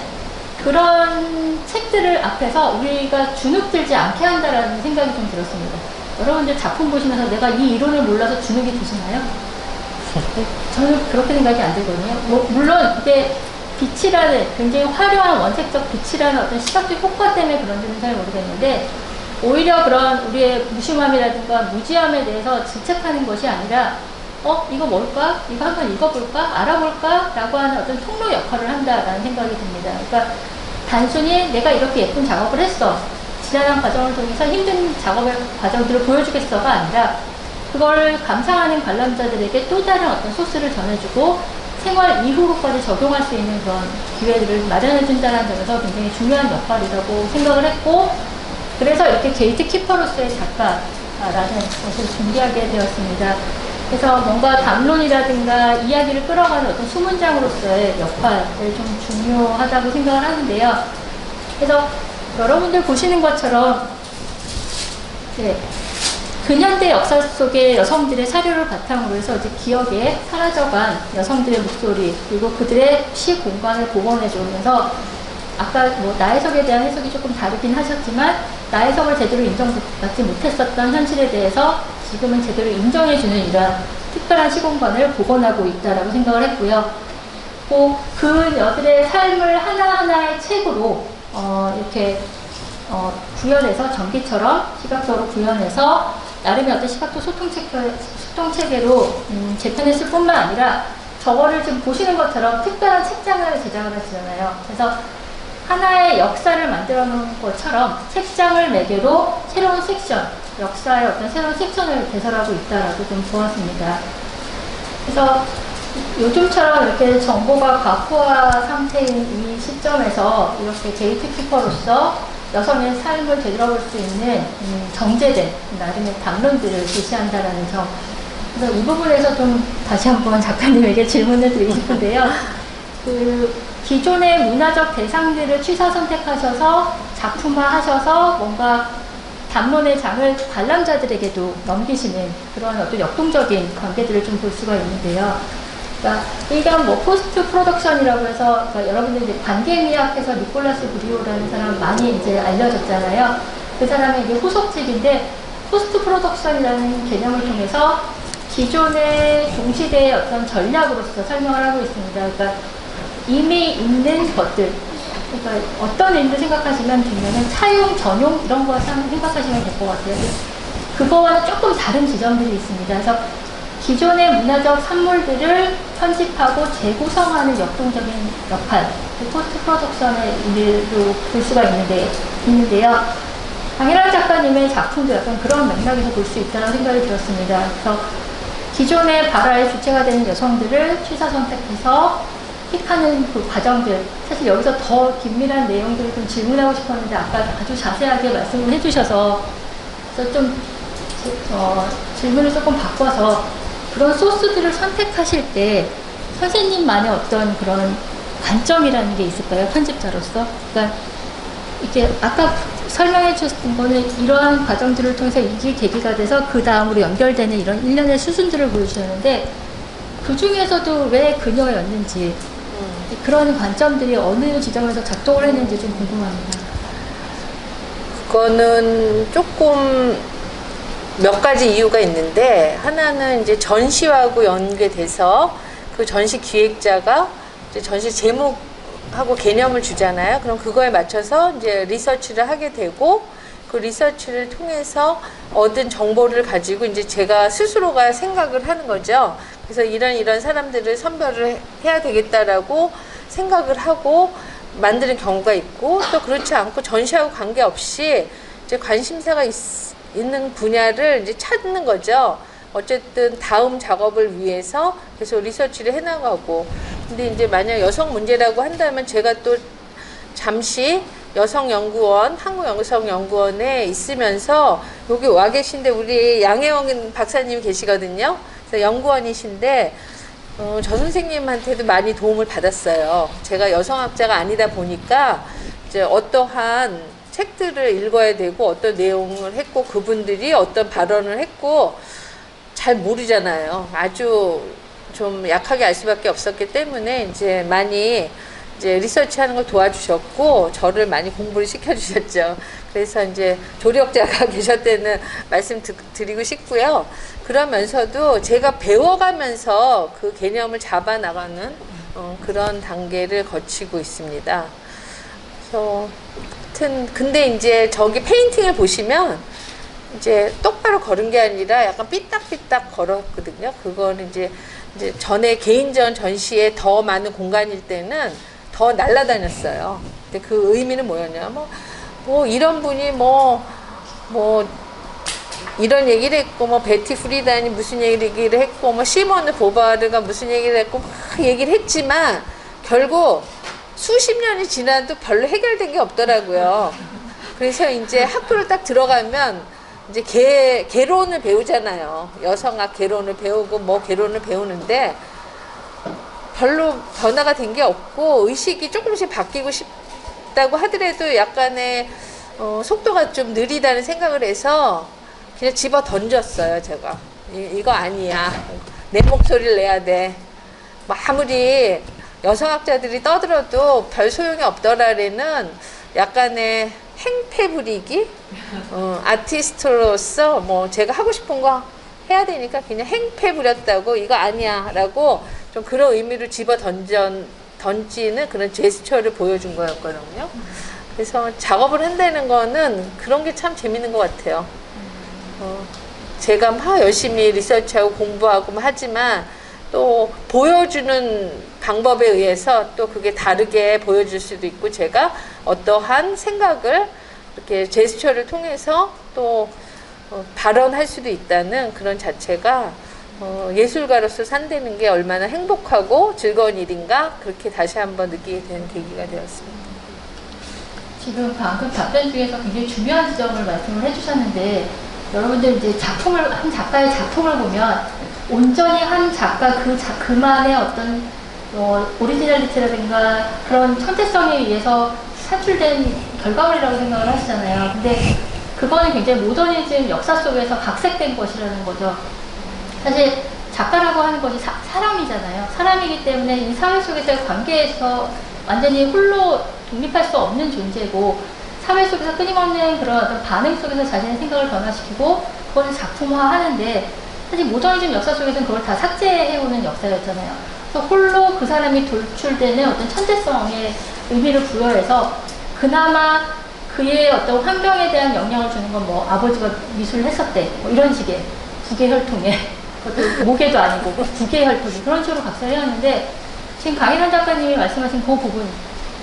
그런 책들을 앞에서 우리가 주눅들지 않게 한다라는 생각이 좀 들었습니다. 여러분들 작품 보시면서 내가 이 이론을 몰라서 주눅이 드시나요? 저는 그렇게 생각이 안 들거든요. 물론 이게 빛이라는 굉장히 화려한 원색적 빛이라는 어떤 시각적 효과 때문에 그런지는 잘 모르겠는데 오히려 그런 우리의 무심함이라든가 무지함에 대해서 질책하는 것이 아니라 이거 뭘까? 이거 한번 읽어볼까? 알아볼까? 라고 하는 어떤 통로 역할을 한다라는 생각이 듭니다. 그러니까 단순히 내가 이렇게 예쁜 작업을 했어. 지난한 과정을 통해서 힘든 작업의 과정들을 보여주겠어가 아니라 그걸 감상하는 관람자들에게 또 다른 어떤 소스를 전해주고 생활 이후로까지 적용할 수 있는 그런 기회들을 마련해준다는 점에서 굉장히 중요한 역할이라고 생각을 했고 그래서 이렇게 게이트키퍼로서의 작가라는 것을 준비하게 되었습니다. 그래서 뭔가 담론이라든가 이야기를 끌어가는 어떤 수문장으로서의 역할을 좀 중요하다고 생각을 하는데요. 그래서 여러분들 보시는 것처럼 근현대 역사 속의 여성들의 사료를 바탕으로 해서 이제 기억에 사라져간 여성들의 목소리 그리고 그들의 시 공간을 복원해 주면서 아까 뭐 나해석에 대한 해석이 조금 다르긴 하셨지만 나해석을 제대로 인정받지 못했었던 현실에 대해서 지금은 제대로 인정해주는 이러한 특별한 시공간을 복원하고 있다라고 생각을 했고요. 그녀들의 삶을 하나하나의 책으로 이렇게 구현해서 전기처럼 시각적으로 구현해서 나름의 어떤 시각적 소통체계로 재편했을 뿐만 아니라 저거를 지금 보시는 것처럼 특별한 책장을 제작을 하시잖아요. 그래서 하나의 역사를 만들어 놓은 것처럼 책장을 매개로 새로운 섹션, 역사의 어떤 새로운 섹션을 개설하고 있다라고 좀 보았습니다. 그래서 요즘처럼 이렇게 정보가 과부하 상태인 이 시점에서 이렇게 게이트키퍼로서 여성의 삶을 되돌아볼 수 있는 정제된 나름의 담론들을 제시한다라는 점. 그래서 이 부분에서 좀 다시 한번 작가님에게 질문을 드리고 싶은데요. 기존의 문화적 대상들을 취사 선택하셔서 작품화하셔서 뭔가 담론의 장을 관람자들에게도 넘기시는 그런 어떤 역동적인 관계들을 좀 볼 수가 있는데요. 그러니까 일단 뭐 포스트 프로덕션이라고 해서 그러니까 여러분들 이제 관계미학에서 니콜라스 브리오라는 사람 많이 이제 알려졌잖아요. 그 사람의 이제 후속책인데 포스트 프로덕션이라는 개념을 통해서 기존의 동시대의 어떤 전략으로서 설명을 하고 있습니다. 그러니까 이미 있는 것들, 그러니까 어떤 의미로 생각하시면 되면은 차용, 전용 이런 거 생각하시면 될 것 같아요. 그거와는 조금 다른 지점들이 있습니다. 그래서 기존의 문화적 산물들을 편집하고 재구성하는 역동적인 역할, 포스트 프로덕션의 의미로 볼 수가 있는데요. 강일한 작가님의 작품도 약간 그런 맥락에서 볼 수 있다는 생각이 들었습니다. 그래서 기존의 발화의 주체가 되는 여성들을 취사 선택해서 픽하는 그 과정들, 사실 여기서 더 긴밀한 내용들을 좀 질문하고 싶었는데 아까 아주 자세하게 말씀을 해주셔서 그래서 좀 질문을 조금 바꿔서 그런 소스들을 선택하실 때 선생님만의 어떤 그런 관점이라는 게 있을까요? 편집자로서? 그러니까 이게 아까 설명해 주셨던 거는 이러한 과정들을 통해서 이게 계기가 돼서 그 다음으로 연결되는 이런 일련의 수순들을 보여주셨는데 그 중에서도 왜 그녀였는지 그런 관점들이 어느 지점에서 작동을 했는지 좀 궁금합니다. 그거는 조금 몇 가지 이유가 있는데 하나는 이제 전시하고 연계돼서 그 전시 기획자가 이제 전시 제목하고 개념을 주잖아요. 그럼 그거에 맞춰서 이제 리서치를 하게 되고 그 리서치를 통해서 얻은 정보를 가지고 이제 제가 스스로가 생각을 하는 거죠. 그래서 이런 사람들을 선별을 해야 되겠다라고 생각을 하고 만드는 경우가 있고 또 그렇지 않고 전시하고 관계없이 이제 관심사가 있는 분야를 이제 찾는 거죠. 어쨌든 다음 작업을 위해서 계속 리서치를 해나가고. 근데 이제 만약 여성 문제라고 한다면 제가 또 잠시 여성연구원, 한국여성연구원에 있으면서 여기 와 계신데 우리 양혜원 박사님 계시거든요. 그래서 연구원이신데 저 선생님한테도 많이 도움을 받았어요. 제가 여성학자가 아니다 보니까 이제 어떠한 책들을 읽어야 되고 어떤 내용을 했고 그분들이 어떤 발언을 했고 잘 모르잖아요. 아주 좀 약하게 알 수밖에 없었기 때문에 이제 많이 이제 리서치하는 걸 도와주셨고 저를 많이 공부를 시켜주셨죠. 그래서 이제 조력자가 계셨다는 말씀 드리고 싶고요. 그러면서도 제가 배워가면서 그 개념을 잡아나가는 그런 단계를 거치고 있습니다. 그래서 하여튼 근데 이제 저기 페인팅을 보시면 이제 똑바로 걸은 게 아니라 약간 삐딱삐딱 걸었거든요. 그거는 이제 전에 개인전 전시에 더 많은 공간일 때는 더 날아다녔어요. 근데 그 의미는 뭐였냐? 뭐 이런 분이 뭐 이런 얘기를 했고 뭐 베티 프리단이 무슨 얘기를 했고 뭐 시몬 보바르가 무슨 얘기를 했고 막 얘기를 했지만 결국 수십 년이 지나도 별로 해결된 게 없더라고요. 그래서 이제 학교를 딱 들어가면 이제 개론을 배우잖아요. 여성학 개론을 배우고 뭐 개론을 배우는데 별로 변화가 된 게 없고 의식이 조금씩 바뀌고 싶다고 하더라도 약간의 속도가 좀 느리다는 생각을 해서 그냥 집어 던졌어요. 제가 이거 아니야. 내 목소리를 내야 돼. 뭐 아무리 여성학자들이 떠들어도 별 소용이 없더라라는 약간의 행패 부리기 아티스트로서 뭐 제가 하고 싶은 거 해야 되니까 그냥 행패 부렸다고 이거 아니야 라고 좀 그런 의미로 집어 던지는 그런 제스처를 보여준 거였거든요. 그래서 작업을 한다는 거는 그런 게 참 재밌는 것 같아요. 제가 막 열심히 리서치하고 공부하고 하지만 또 보여주는 방법에 의해서 또 그게 다르게 보여줄 수도 있고 제가 어떠한 생각을 이렇게 제스처를 통해서 또 발언할 수도 있다는 그런 자체가 예술가로서 산다는 게 얼마나 행복하고 즐거운 일인가 그렇게 다시 한번 느끼게 되는 계기가 되었습니다. 지금 방금 답변 중에서 굉장히 중요한 지점을 말씀을 해주셨는데 여러분들 이제 한 작가의 작품을 보면 온전히 한 작가 그만의 어떤 오리지널리티라든가 그런 천재성에 의해서 산출된 결과물이라고 생각을 하시잖아요. 근데 그거는 굉장히 모더니즘 역사 속에서 각색된 것이라는 거죠. 사실 작가라고 하는 것이 사람이잖아요. 사람이기 때문에 이 사회 속에서의 관계에서 완전히 홀로 독립할 수 없는 존재고 사회 속에서 끊임없는 그런 어떤 반응 속에서 자신의 생각을 변화시키고 그걸 작품화하는데 사실 모더니즘 역사 속에서는 그걸 다 삭제해오는 역사였잖아요. 그래서 홀로 그 사람이 돌출되는 어떤 천재성의 의미를 부여해서 그나마 그의 어떤 환경에 대한 영향을 주는 건 뭐 아버지가 미술을 했었대 뭐 이런 식의 국외 혈통에 그것도 모계도 아니고 국외 혈통이 그런 식으로 각색해왔는데 지금 강일원 작가님이 말씀하신 그 부분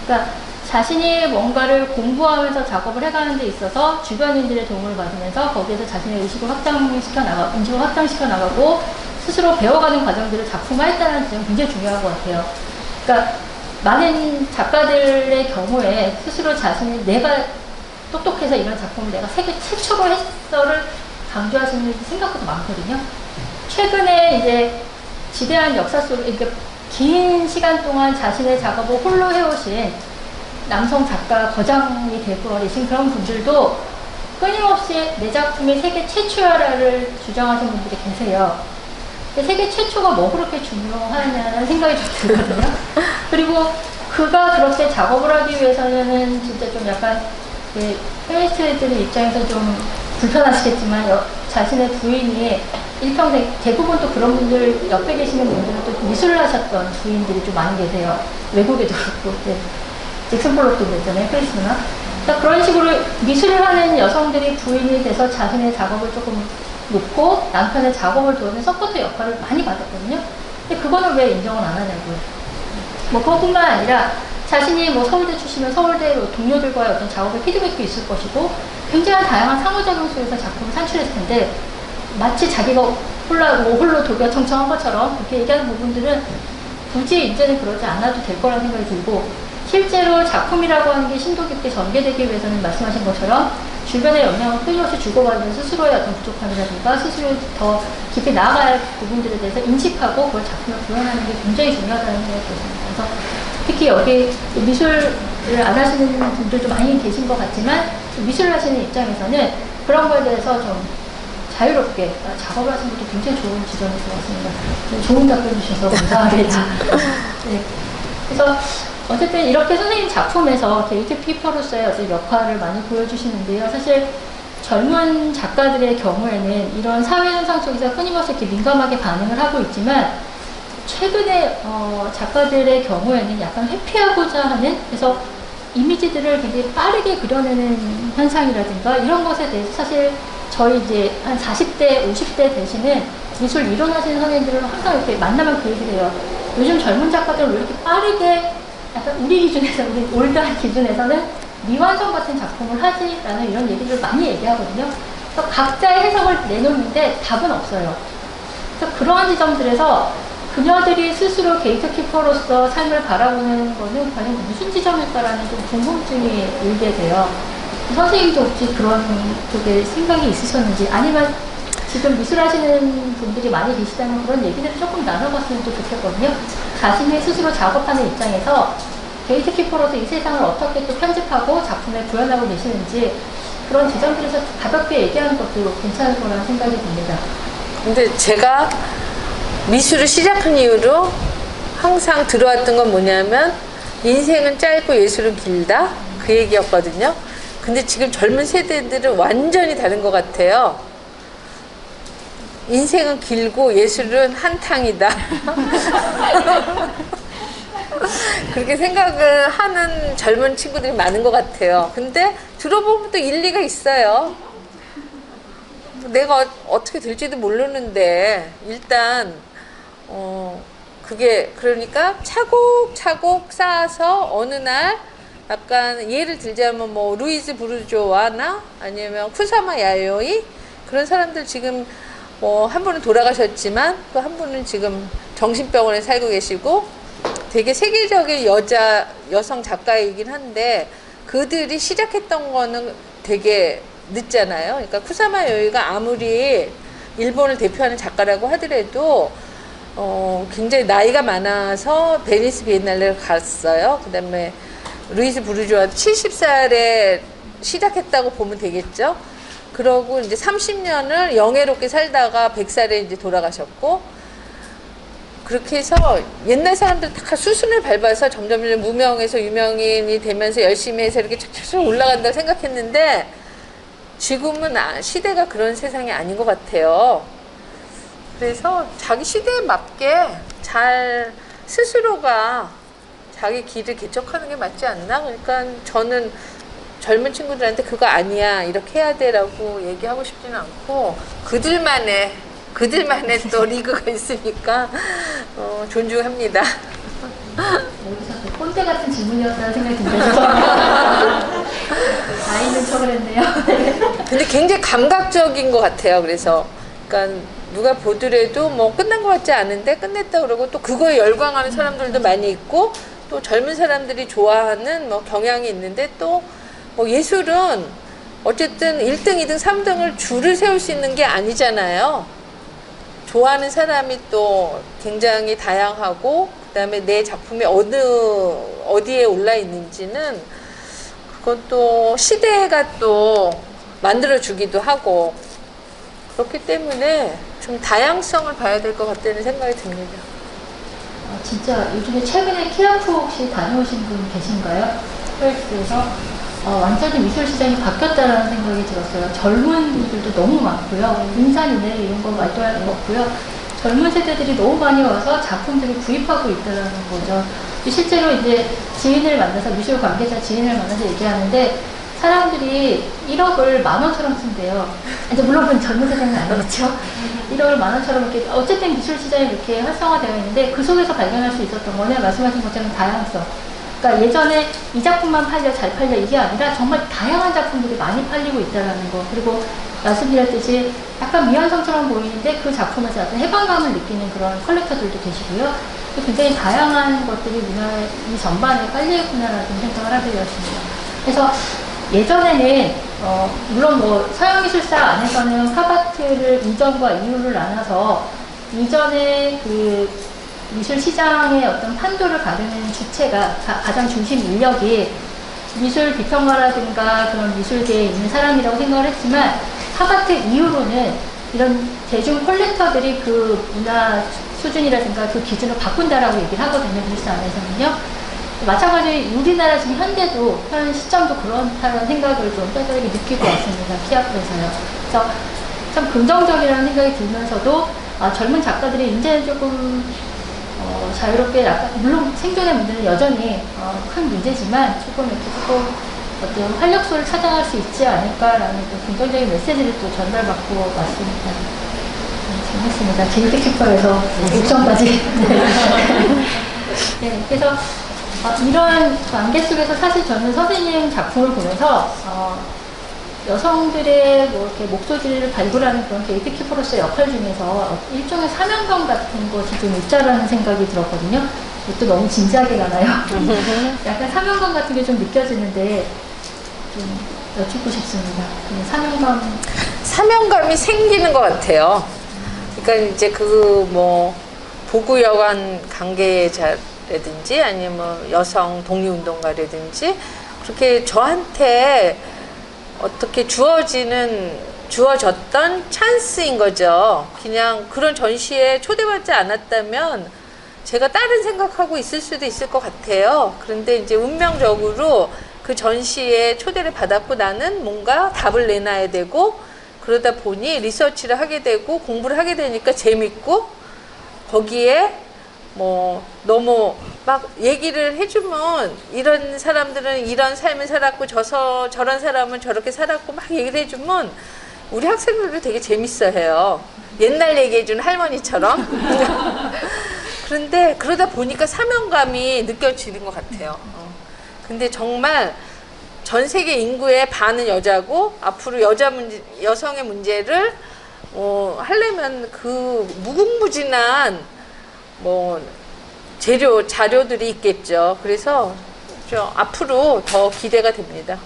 그러니까 자신이 뭔가를 공부하면서 작업을 해가는 데 있어서 주변인들의 도움을 받으면서 거기에서 자신의 인식을 확장시켜 나가고 스스로 배워가는 과정들을 작품화했다는 점이 굉장히 중요한 것 같아요. 그러니까 많은 작가들의 경우에 스스로 자신이 내가 똑똑해서 이런 작품을 내가 세계 최초로 했어를 강조하시는 분들이 생각보다 많거든요. 최근에 이제 지대한 역사 속에 그러니까 긴 시간 동안 자신의 작업을 홀로 해오신 남성 작가 거장이 되고 계신 그런 분들도 끊임없이 내 작품이 세계 최초야를 주장하시는 분들이 계세요. 근데 세계 최초가 뭐 그렇게 중요하냐는 생각이 좀 들거든요. 그리고 그가 그렇게 작업을 하기 위해서는 진짜 좀 약간 페미니스트들의 입장에서 좀 불편하시겠지만 자신의 부인이 일평생 대부분 또 그런 분들 옆에 계시는 분들은 또 미술을 하셨던 부인들이 좀 많이 계세요. 외국에도 그렇고 잭슨 폴록도 그랬잖아요. 크리스나. 그러니까 그런 식으로 미술을 하는 여성들이 부인이 돼서 자신의 작업을 조금 놓고 남편의 작업을 도우는 서포터 역할을 많이 받았거든요. 근데 그거는 왜 인정을 안 하냐고요. 뭐 그것뿐만 아니라 자신이 뭐 서울대 출신이면 서울대 동료들과의 어떤 작업의 피드백도 있을 것이고 굉장히 다양한 상호작용 속에서 작품을 산출했을 텐데 마치 자기가 홀로 독야청청한 것처럼 그렇게 얘기하는 부분들은 굳이 이제는 그러지 않아도 될 거라는 생각이 들고 실제로 작품이라고 하는 게 심도 깊게 전개되기 위해서는 말씀하신 것처럼 주변의 영향을 끊임없이 주고받는 스스로의 어떤 부족함이라든가 스스로 더 깊이 나아갈 부분들에 대해서 인식하고 그걸 작품을 구현하는 게 굉장히 중요하다는 생각이 들었습니다. 그래서 특히 여기 미술을 안 하시는 분들도 많이 계신 것 같지만 미술을 하시는 입장에서는 그런 거에 대해서 좀 자유롭게 작업을 하시는 것도 굉장히 좋은 지점인 것 같습니다. 좋은 답변 주셔서 감사합니다. 네. 그래서 어쨌든 이렇게 선생님 작품에서 게이트키퍼로서의 어떤 역할을 많이 보여주시는데요. 사실 젊은 작가들의 경우에는 이런 사회 현상 속에서 끊임없이 이렇게 민감하게 반응을 하고 있지만 최근에 작가들의 경우에는 약간 회피하고자 하는, 그래서 이미지들을 굉장히 빠르게 그려내는 현상이라든가 이런 것에 대해서 사실 저희 이제 한 40대, 50대 되시는 미술 이론하시는 선생님들은 항상 이렇게 만나면 그 얘기를 해요. 요즘 젊은 작가들은 왜 이렇게 빠르게 약간 우리 기준에서, 우리 올드한 기준에서는 미완성 같은 작품을 하지? 라는 이런 얘기를 많이 얘기하거든요. 그래서 각자의 해석을 내놓는데 답은 없어요. 그래서 그러한 지점들에서 그녀들이 스스로 게이트키퍼로서 삶을 바라보는 거는 과연 무슨 지점일까라는 좀 궁금증이 일게 돼요. 선생님도 혹시 그런 쪽에 생각이 있으셨는지, 아니면 지금 미술하시는 분들이 많이 계시다면 그런 얘기들을 조금 나눠봤으면 또 좋겠거든요. 자신이 스스로 작업하는 입장에서 게이트키퍼로서 이 세상을 어떻게 또 편집하고 작품에 구현하고 계시는지 그런 지점들에서 가볍게 얘기하는 것도 괜찮을 거라는 생각이 듭니다. 근데 제가 미술을 시작한 이후로 항상 들어왔던 건 뭐냐면 인생은 짧고 예술은 길다, 그 얘기였거든요. 근데 지금 젊은 세대들은 완전히 다른 것 같아요. 인생은 길고 예술은 한탕이다. 그렇게 생각을 하는 젊은 친구들이 많은 것 같아요. 근데 들어보면 또 일리가 있어요. 내가 어떻게 될지도 모르는데 일단 그게 그러니까 차곡차곡 쌓아서 어느 날 약간 예를 들자면 뭐 루이즈 부르조아나 아니면 쿠사마 야요이 그런 사람들 지금 뭐 한 분은 돌아가셨지만 또 한 분은 지금 정신병원에 살고 계시고 되게 세계적인 여성 작가이긴 한데 그들이 시작했던 거는 되게 늦잖아요. 그러니까 쿠사마 요이가 아무리 일본을 대표하는 작가라고 하더라도 굉장히 나이가 많아서 베니스 비엔날레를 갔어요. 그 다음에 루이스 부르조아 70살에 시작했다고 보면 되겠죠. 그러고 이제 30년을 영예롭게 살다가 100살에 이제 돌아가셨고, 그렇게 해서 옛날 사람들 다 수순을 밟아서 점점 무명에서 유명인이 되면서 열심히 해서 이렇게 착착 올라간다 생각했는데 지금은 시대가 그런 세상이 아닌 것 같아요. 그래서 자기 시대에 맞게 잘 스스로가 자기 길을 개척하는 게 맞지 않나? 그러니까 저는 젊은 친구들한테 그거 아니야, 이렇게 해야 돼라고 얘기하고 싶지는 않고 그들만의 또 리그가 있으니까 존중합니다. 여기서 꼰대 같은 질문이었다는 생각이 든대요. 아이는 척을 했네요. 근데 굉장히 감각적인 것 같아요. 그래서 그러니까 누가 보더라도 뭐 끝난 것 같지 않은데 끝냈다 그러고 또 그거에 열광하는 사람들도 많이 있고 또 젊은 사람들이 좋아하는 뭐 경향이 있는데 또 뭐 예술은 어쨌든 1등, 2등, 3등을 줄을 세울 수 있는 게 아니잖아요. 좋아하는 사람이 또 굉장히 다양하고 그다음에 내 작품이 어디에 올라 있는지는 그것도 시대가 또 만들어주기도 하고 그렇기 때문에 좀 다양성을 봐야 될 것 같다는 생각이 듭니다. 진짜 요즘에 최근에 키아프 혹시 다녀오신 분 계신가요? 프레스에서 완전히 미술 시장이 바뀌었다는 생각이 들었어요. 젊은 분들도 너무 많고요. 인산이네 이런 거 말도 할 거 없고요. 젊은 세대들이 너무 많이 와서 작품들을 구입하고 있다는 거죠. 실제로 이제 지인을 만나서 미술 관계자 지인을 만나서 얘기하는데 사람들이 1억을 만 원처럼 쓴대요. 이제 물론 그건 젊은 세대는 아니겠죠. 1억을 만 원처럼 이렇게 어쨌든 미술 시장이 이렇게 활성화되어 있는데 그 속에서 발견할 수 있었던 거는 말씀하신 것처럼 다양성. 그러니까 예전에 이 작품만 팔려 잘 팔려 이게 아니라 정말 다양한 작품들이 많이 팔리고 있다는 거. 그리고 말씀드렸듯이 약간 미완성처럼 보이는데 그 작품에서 어떤 해방감을 느끼는 그런 컬렉터들도 계시고요. 굉장히 다양한 것들이 문화 이 전반에 깔려 있구나라는 생각을 하게 되었습니다. 그래서 예전에는 물론 뭐 서양미술사 안에서는 화바트를 이전과 이후를 나눠서 이전에 그 미술 시장의 어떤 판도를 가르는 주체가 가장 중심 인력이 미술 비평가라든가 그런 미술계에 있는 사람이라고 생각을 했지만 화바트 이후로는 이런 대중 콜렉터들이 그 문화 수준이라든가 그 기준을 바꾼다라고 얘기를 하거든요. 미술사 안에서는요. 마찬가지로 우리나라 지금 현대도 현 시점도 그렇다는 생각을 좀 뼈저리게 느끼고 왔습니다. 피아프에서요. 그래서 참 긍정적이라는 생각이 들면서도 젊은 작가들이 이제는 조금 자유롭게 물론 생존의 문제는 여전히 큰 문제지만 조금 어떤 활력소를 찾아갈 수 있지 않을까라는 또 긍정적인 메시지를 또 전달받고 왔습니다. 재밌습니다. 길드키퍼에서 옥션까지. 네, 그래서 이런 관계 속에서 사실 저는 선생님 작품을 보면서 여성들의 뭐 이렇게 목소리를 발굴하는 그런 게이트키퍼로서의 역할 중에서 일종의 사명감 같은 것이 좀 있다라는 생각이 들었거든요. 이것도 너무 진지하게 가나요? 약간 사명감 같은 게 좀 느껴지는데 좀 여쭙고 싶습니다. 사명감이 생기는 것 같아요. 그러니까 이제 그 뭐 보구여관 관계자라든지 아니면 뭐 여성 독립운동가라든지 그렇게 저한테 어떻게 주어졌던 찬스인 거죠. 그냥 그런 전시에 초대받지 않았다면 제가 다른 생각하고 있을 수도 있을 것 같아요. 그런데 이제 운명적으로 그 전시에 초대를 받았고 나는 뭔가 답을 내놔야 되고 그러다 보니 리서치를 하게 되고 공부를 하게 되니까 재밌고 거기에 뭐 너무 막 얘기를 해주면 이런 사람들은 이런 삶을 살았고 저런 사람은 저렇게 살았고 막 얘기를 해주면 우리 학생들도 되게 재밌어 해요. 옛날 얘기해준 할머니처럼. 그런데 그러다 보니까 사명감이 느껴지는 것 같아요. 근데 정말 전 세계 인구의 반은 여자고 앞으로 여성의 문제를 하려면 그 무궁무진한 뭐 자료들이 있겠죠. 그래서 앞으로 더 기대가 됩니다.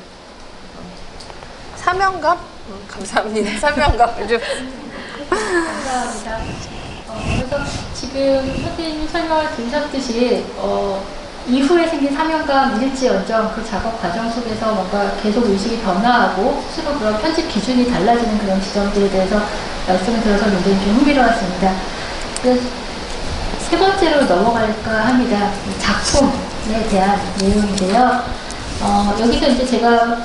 사명감? 감사합니다. 사명감. 감사합니다. 그래서 지금 선생님이 설명을 들으셨듯이 이후에 생긴 사명감 일지언정 그 작업 과정 속에서 뭔가 계속 의식이 변화하고 스스로 그런 편집 기준이 달라지는 그런 지점들에 대해서 말씀을 들어서 굉장히 좀 흥미로웠습니다. 세 번째로 넘어갈까 합니다. 작품에 대한 내용인데요. 여기서 이제 제가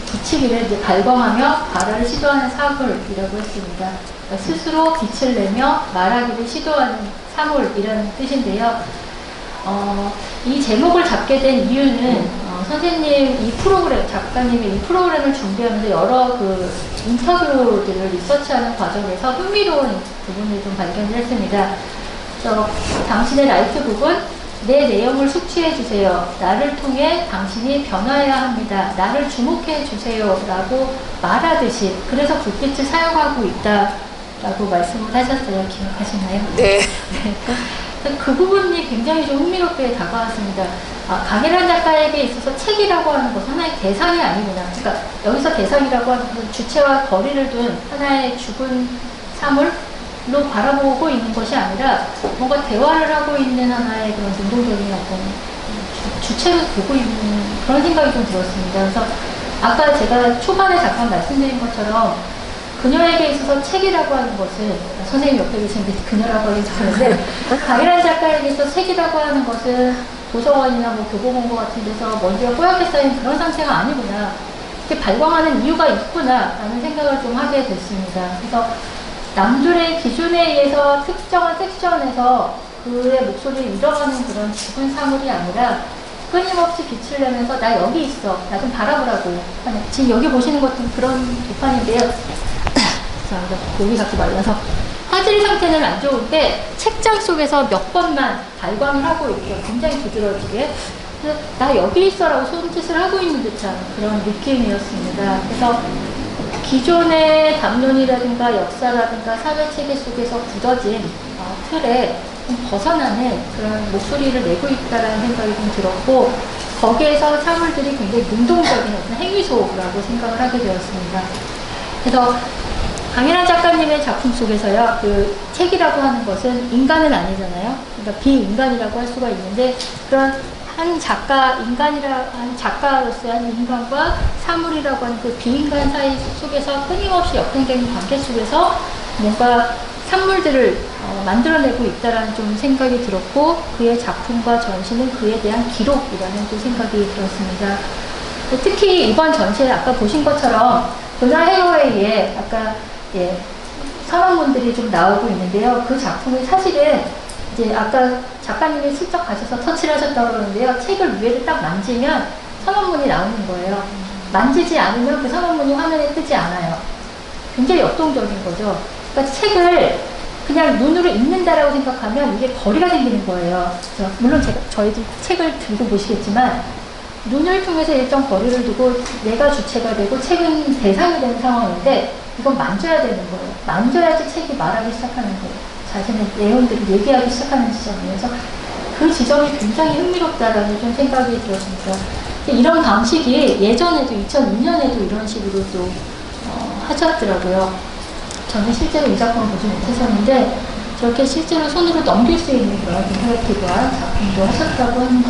붙이기를 이제 발광하며 발화를 시도하는 사물이라고 했습니다. 그러니까 스스로 빛을 내며 말하기를 시도하는 사물이라는 뜻인데요. 이 제목을 잡게 된 이유는 선생님 작가님의 이 프로그램을 준비하면서 여러 그 인터뷰들을 리서치하는 과정에서 흥미로운 부분을 좀 발견을 했습니다. 당신의 라이트 북은 내 내용을 숙지해 주세요. 나를 통해 당신이 변화해야 합니다. 나를 주목해 주세요. 라고 말하듯이 그래서 불빛을 사용하고 있다라고 말씀을 하셨어요. 기억하시나요? 네. 그 부분이 굉장히 좀 흥미롭게 다가왔습니다. 강일한 작가에게 있어서 책이라고 하는 것은 하나의 대상이 아니구나. 그러니까 여기서 대상이라고 하는 것은 주체와 거리를 둔 하나의 죽은 사물로 바라보고 있는 것이 아니라 뭔가 대화를 하고 있는 하나의 그런 능동적인 어떤 주체를 보고 있는 그런 생각이 좀 들었습니다. 그래서 아까 제가 초반에 잠깐 말씀드린 것처럼 그녀에게 있어서 책이라고 하는 것은 선생님 옆에 계시는데 그녀라고 하기 좋은데 강일한 작가에게 있어서 책이라고 하는 것은 도서관이나 뭐 교보문고 같은 데서 먼지가 뽀얗게 쌓인 그런 상태가 아니구나. 이렇게 발광하는 이유가 있구나 라는 생각을 좀 하게 됐습니다. 그래서 남들의 기준에 의해서 특정한 섹션에서 그의 목소리를 잃어가는 그런 죽은 사물이 아니라 끊임없이 빛을 내면서 나 여기 있어. 나 좀 바라보라고. 지금 여기 보시는 것도 그런 비판인데요. 목이 자꾸 말라서 화질 상태는 안 좋은데 책장 속에서 몇 번만 발광을 하고 있고 굉장히 부드러지게 나 여기 있어라고 손짓을 하고 있는 듯한 그런 느낌이었습니다. 그래서 기존의 담론이라든가 역사라든가 사회 체계 속에서 굳어진 틀에 좀 벗어나는 그런 목소리를 내고 있다라는 생각이 좀 들었고, 거기에서 사물들이 굉장히 능동적인 어떤 행위소라고 생각을 하게 되었습니다. 그래서 강연한 작가님의 작품 속에서요, 그 책이라고 하는 것은 인간은 아니잖아요. 그러니까 비인간이라고 할 수가 있는데, 그런 한 작가로서의 한 인간과 사물이라고 하는 그 비인간 사이 속에서 끊임없이 역행되는 관계 속에서 뭔가 산물들을 만들어내고 있다라는 좀 생각이 들었고, 그의 작품과 전시는 그에 대한 기록이라는 또 생각이 들었습니다. 특히 이번 전시에 아까 보신 것처럼 도나 헤어웨이의 아까 산업문들이 좀 나오고 있는데요. 그 작품이 사실은 이제 아까 작가님이 슬쩍 가셔서 터치를 하셨다고 그러는데요. 책을 위에를 딱 만지면 산업문이 나오는 거예요. 만지지 않으면 그 산업문이 화면에 뜨지 않아요. 굉장히 역동적인 거죠. 그러니까 책을 그냥 눈으로 읽는다라고 생각하면 이게 거리가 생기는 거예요. 그래서 물론 저희도 책을 들고 보시겠지만 눈을 통해서 일정 거리를 두고 내가 주체가 되고 책은 대상이 되는 상황인데, 이건 만져야 되는 거예요. 만져야지 책이 말하기 시작하는 거예요. 자신의 내용들을 얘기하기 시작하는 지점이어서 그 지점이 굉장히 흥미롭다라는 좀 생각이 들었습니다. 이런 방식이 예전에도 2002년에도 이런 식으로 또 하셨더라고요. 저는 실제로 이 작품을 보지 못했었는데 저렇게 실제로 손으로 넘길 수 있는 그런 인터랙티브한 작품도 하셨다고 하는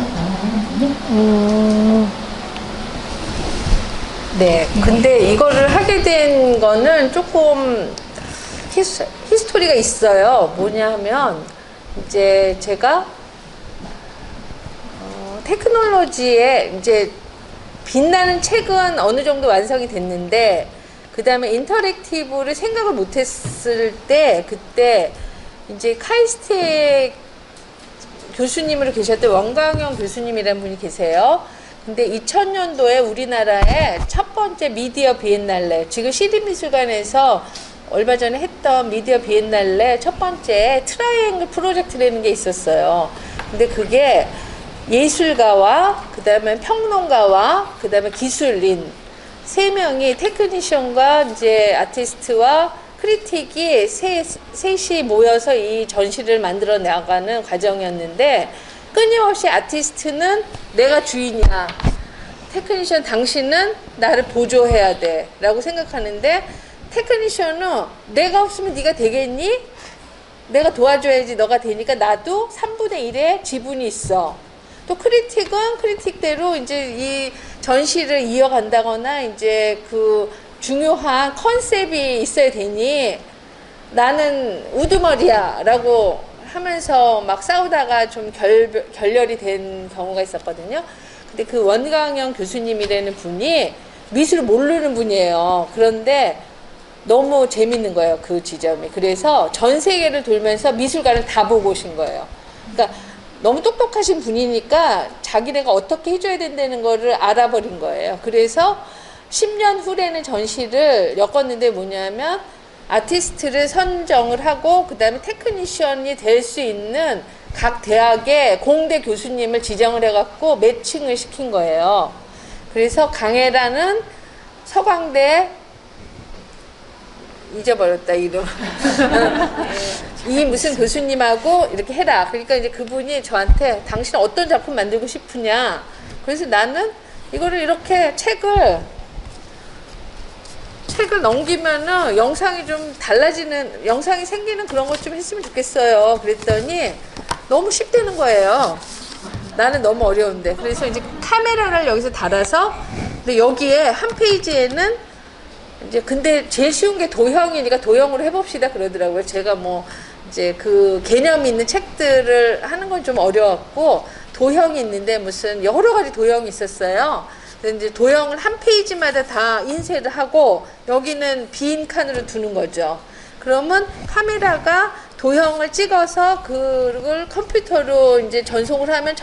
네. 근데 이거를 하게 된 거는 조금 히스토리가 있어요. 뭐냐 하면, 이제 제가, 테크놀로지에 이제 빛나는 책은 어느 정도 완성이 됐는데, 그 다음에 인터랙티브를 생각을 못 했을 때, 그때 이제 카이스트의 교수님으로 계셨던 원광영 교수님이라는 분이 계세요. 근데 2000년도에 우리나라의 첫 번째 미디어 비엔날레, 지금 시립미술관에서 얼마 전에 했던 미디어 비엔날레 첫 번째 트라이앵글 프로젝트라는 게 있었어요. 근데 그게 예술가와 그 다음에 평론가와 그 다음에 기술인 세 명이, 테크니션과 이제 아티스트와 크리틱이 셋이 모여서 이 전시를 만들어 나가는 과정이었는데, 끊임없이 아티스트는 내가 주인이야, 테크니션 당신은 나를 보조해야 돼 라고 생각하는데, 테크니션은 내가 없으면 네가 되겠니? 내가 도와줘야지 너가 되니까 나도 3분의 1의 지분이 있어. 또 크리틱은 크리틱대로 이제 이 전시를 이어간다거나 이제 그 중요한 컨셉이 있어야 되니 나는 우두머리야 라고 하면서 막 싸우다가 좀 결렬이 된 경우가 있었거든요. 근데 그 원광영 교수님이라는 분이 미술을 모르는 분이에요. 그런데 너무 재밌는 거예요, 그 지점이. 그래서 전 세계를 돌면서 미술관을 다 보고 오신 거예요. 그러니까 너무 똑똑하신 분이니까 자기네가 어떻게 해줘야 된다는 거를 알아버린 거예요. 그래서 10년 후에는 전시를 엮었는데 뭐냐면 아티스트를 선정을 하고 그 다음에 테크니션이 될 수 있는 각 대학의 공대 교수님을 지정을 해갖고 매칭을 시킨 거예요. 그래서 강혜라는 서강대, 잊어버렸다 이름 이 무슨 교수님하고 이렇게 해라. 그러니까 이제 그분이 저한테 당신 어떤 작품 만들고 싶으냐. 그래서 나는 이거를 이렇게 책을 넘기면은 영상이 좀 달라지는, 영상이 생기는 그런 것 좀 했으면 좋겠어요. 그랬더니 너무 쉽다는 거예요. 나는 너무 어려운데. 그래서 이제 카메라를 여기서 달아서, 근데 여기에 한 페이지에는 이제 근데 제일 쉬운 게 도형이니까 도형으로 해봅시다 그러더라고요. 제가 뭐 이제 그 개념이 있는 책들을 하는 건 좀 어려웠고, 도형이 있는데 무슨 여러 가지 도형이 있었어요. 근데 이제 도형을 한 페이지마다 다 인쇄를 하고 여기는 빈 칸으로 두는 거죠. 그러면 카메라가 도형을 찍어서 그걸 컴퓨터로 이제 전송을 하면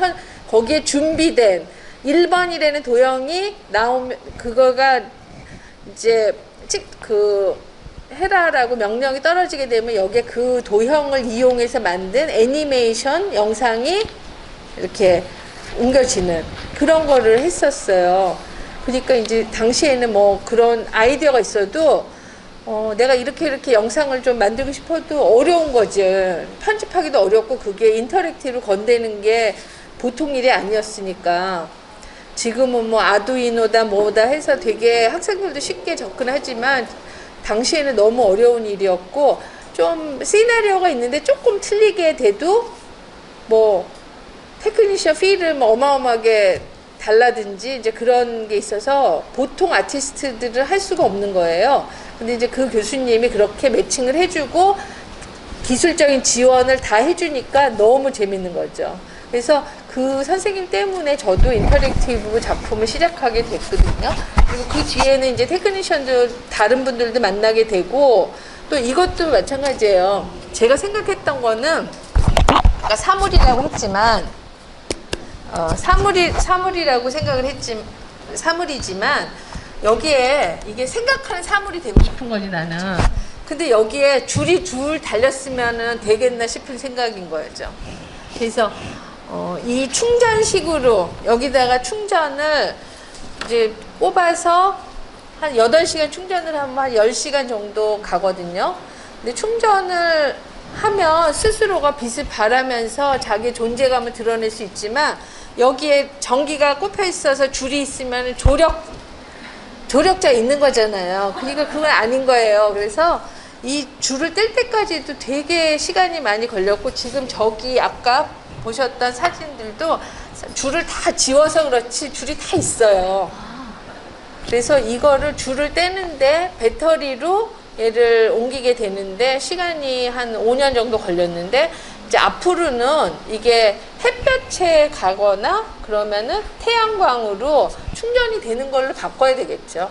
거기에 준비된 1번이라는 도형이 나오면 그거가 이제 해라라고 명령이 떨어지게 되면 여기에 그 도형을 이용해서 만든 애니메이션 영상이 이렇게 옮겨지는 그런 거를 했었어요. 그러니까 이제 당시에는 뭐 그런 아이디어가 있어도 내가 이렇게 영상을 좀 만들고 싶어도 어려운 거지. 편집하기도 어렵고 그게 인터랙티브로 건대는 게 보통 일이 아니었으니까. 지금은 뭐 아두이노다 뭐다 해서 되게 학생들도 쉽게 접근하지만 당시에는 너무 어려운 일이었고, 좀 시나리오가 있는데 조금 틀리게 돼도 뭐 테크니션 필을 뭐 어마어마하게 달라든지 이제 그런 게 있어서 보통 아티스트들은 할 수가 없는 거예요. 근데 이제 그 교수님이 그렇게 매칭을 해주고 기술적인 지원을 다 해주니까 너무 재밌는 거죠. 그래서 그 선생님 때문에 저도 인터랙티브 작품을 시작하게 됐거든요. 그리고 그 뒤에는 이제 테크니션들, 다른 분들도 만나게 되고, 또 이것도 마찬가지예요. 제가 생각했던 거는, 아까 사물이라고 했지만, 사물이라고 생각을 했지만, 사물이지만, 여기에 이게 생각하는 사물이 되고 싶은 거지, 나는. 근데 여기에 줄이 둘 달렸으면은 되겠나 싶은 생각인 거죠. 그래서, 이 충전식으로 여기다가 충전을 이제 꼽아서 한 8시간 충전을 하면 한 10시간 정도 가거든요. 근데 충전을 하면 스스로가 빛을 발하면서 자기 존재감을 드러낼 수 있지만, 여기에 전기가 꼽혀 있어서 줄이 있으면 조력자 있는 거잖아요. 그러니까 그건 아닌 거예요. 그래서 이 줄을 뗄 때까지도 되게 시간이 많이 걸렸고, 지금 저기 아까 보셨던 사진들도 줄을 다 지워서 그렇지 줄이 다 있어요. 그래서 이거를 줄을 떼는데 배터리로 얘를 옮기게 되는데 시간이 한 5년 정도 걸렸는데, 이제 앞으로는 이게 햇볕에 가거나 그러면은 태양광으로 충전이 되는 걸로 바꿔야 되겠죠.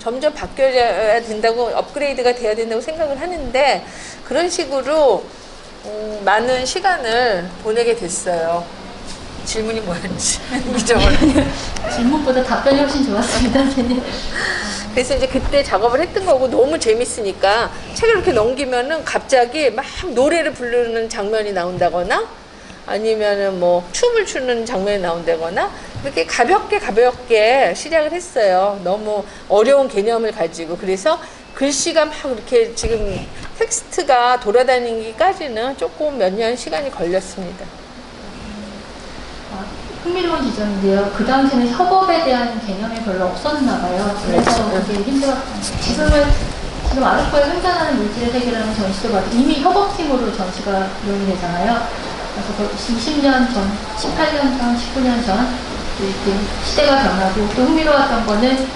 점점 바뀌어야 된다고, 업그레이드가 돼야 된다고 생각을 하는데, 그런 식으로 많은 시간을 보내게 됐어요. 질문이 뭐였지? 잊어버렸어요. 질문보다 답변이 훨씬 좋았습니다, 선생님. 그래서 이제 그때 작업을 했던 거고, 너무 재밌으니까 책을 이렇게 넘기면은 갑자기 막 노래를 부르는 장면이 나온다거나 아니면은 뭐 춤을 추는 장면이 나온다거나 그렇게 가볍게 시작을 했어요. 너무 어려운 개념을 가지고. 그래서 글씨가 막 이렇게 지금 텍스트가 돌아다니기까지는 조금 몇 년 시간이 걸렸습니다. 흥미로운 지점인데요. 그 당시에는 협업에 대한 개념이 별로 없었나 봐요. 그래서 그게 힘들었어요. 지금 아르코에 생산하는 물질의 세계라는 전시도 봐도 이미 협업팀으로 전시가 이용이 되잖아요. 그래서 20년 전, 18년 전, 19년 전 이렇게 시대가 변하고, 또 흥미로웠던 거는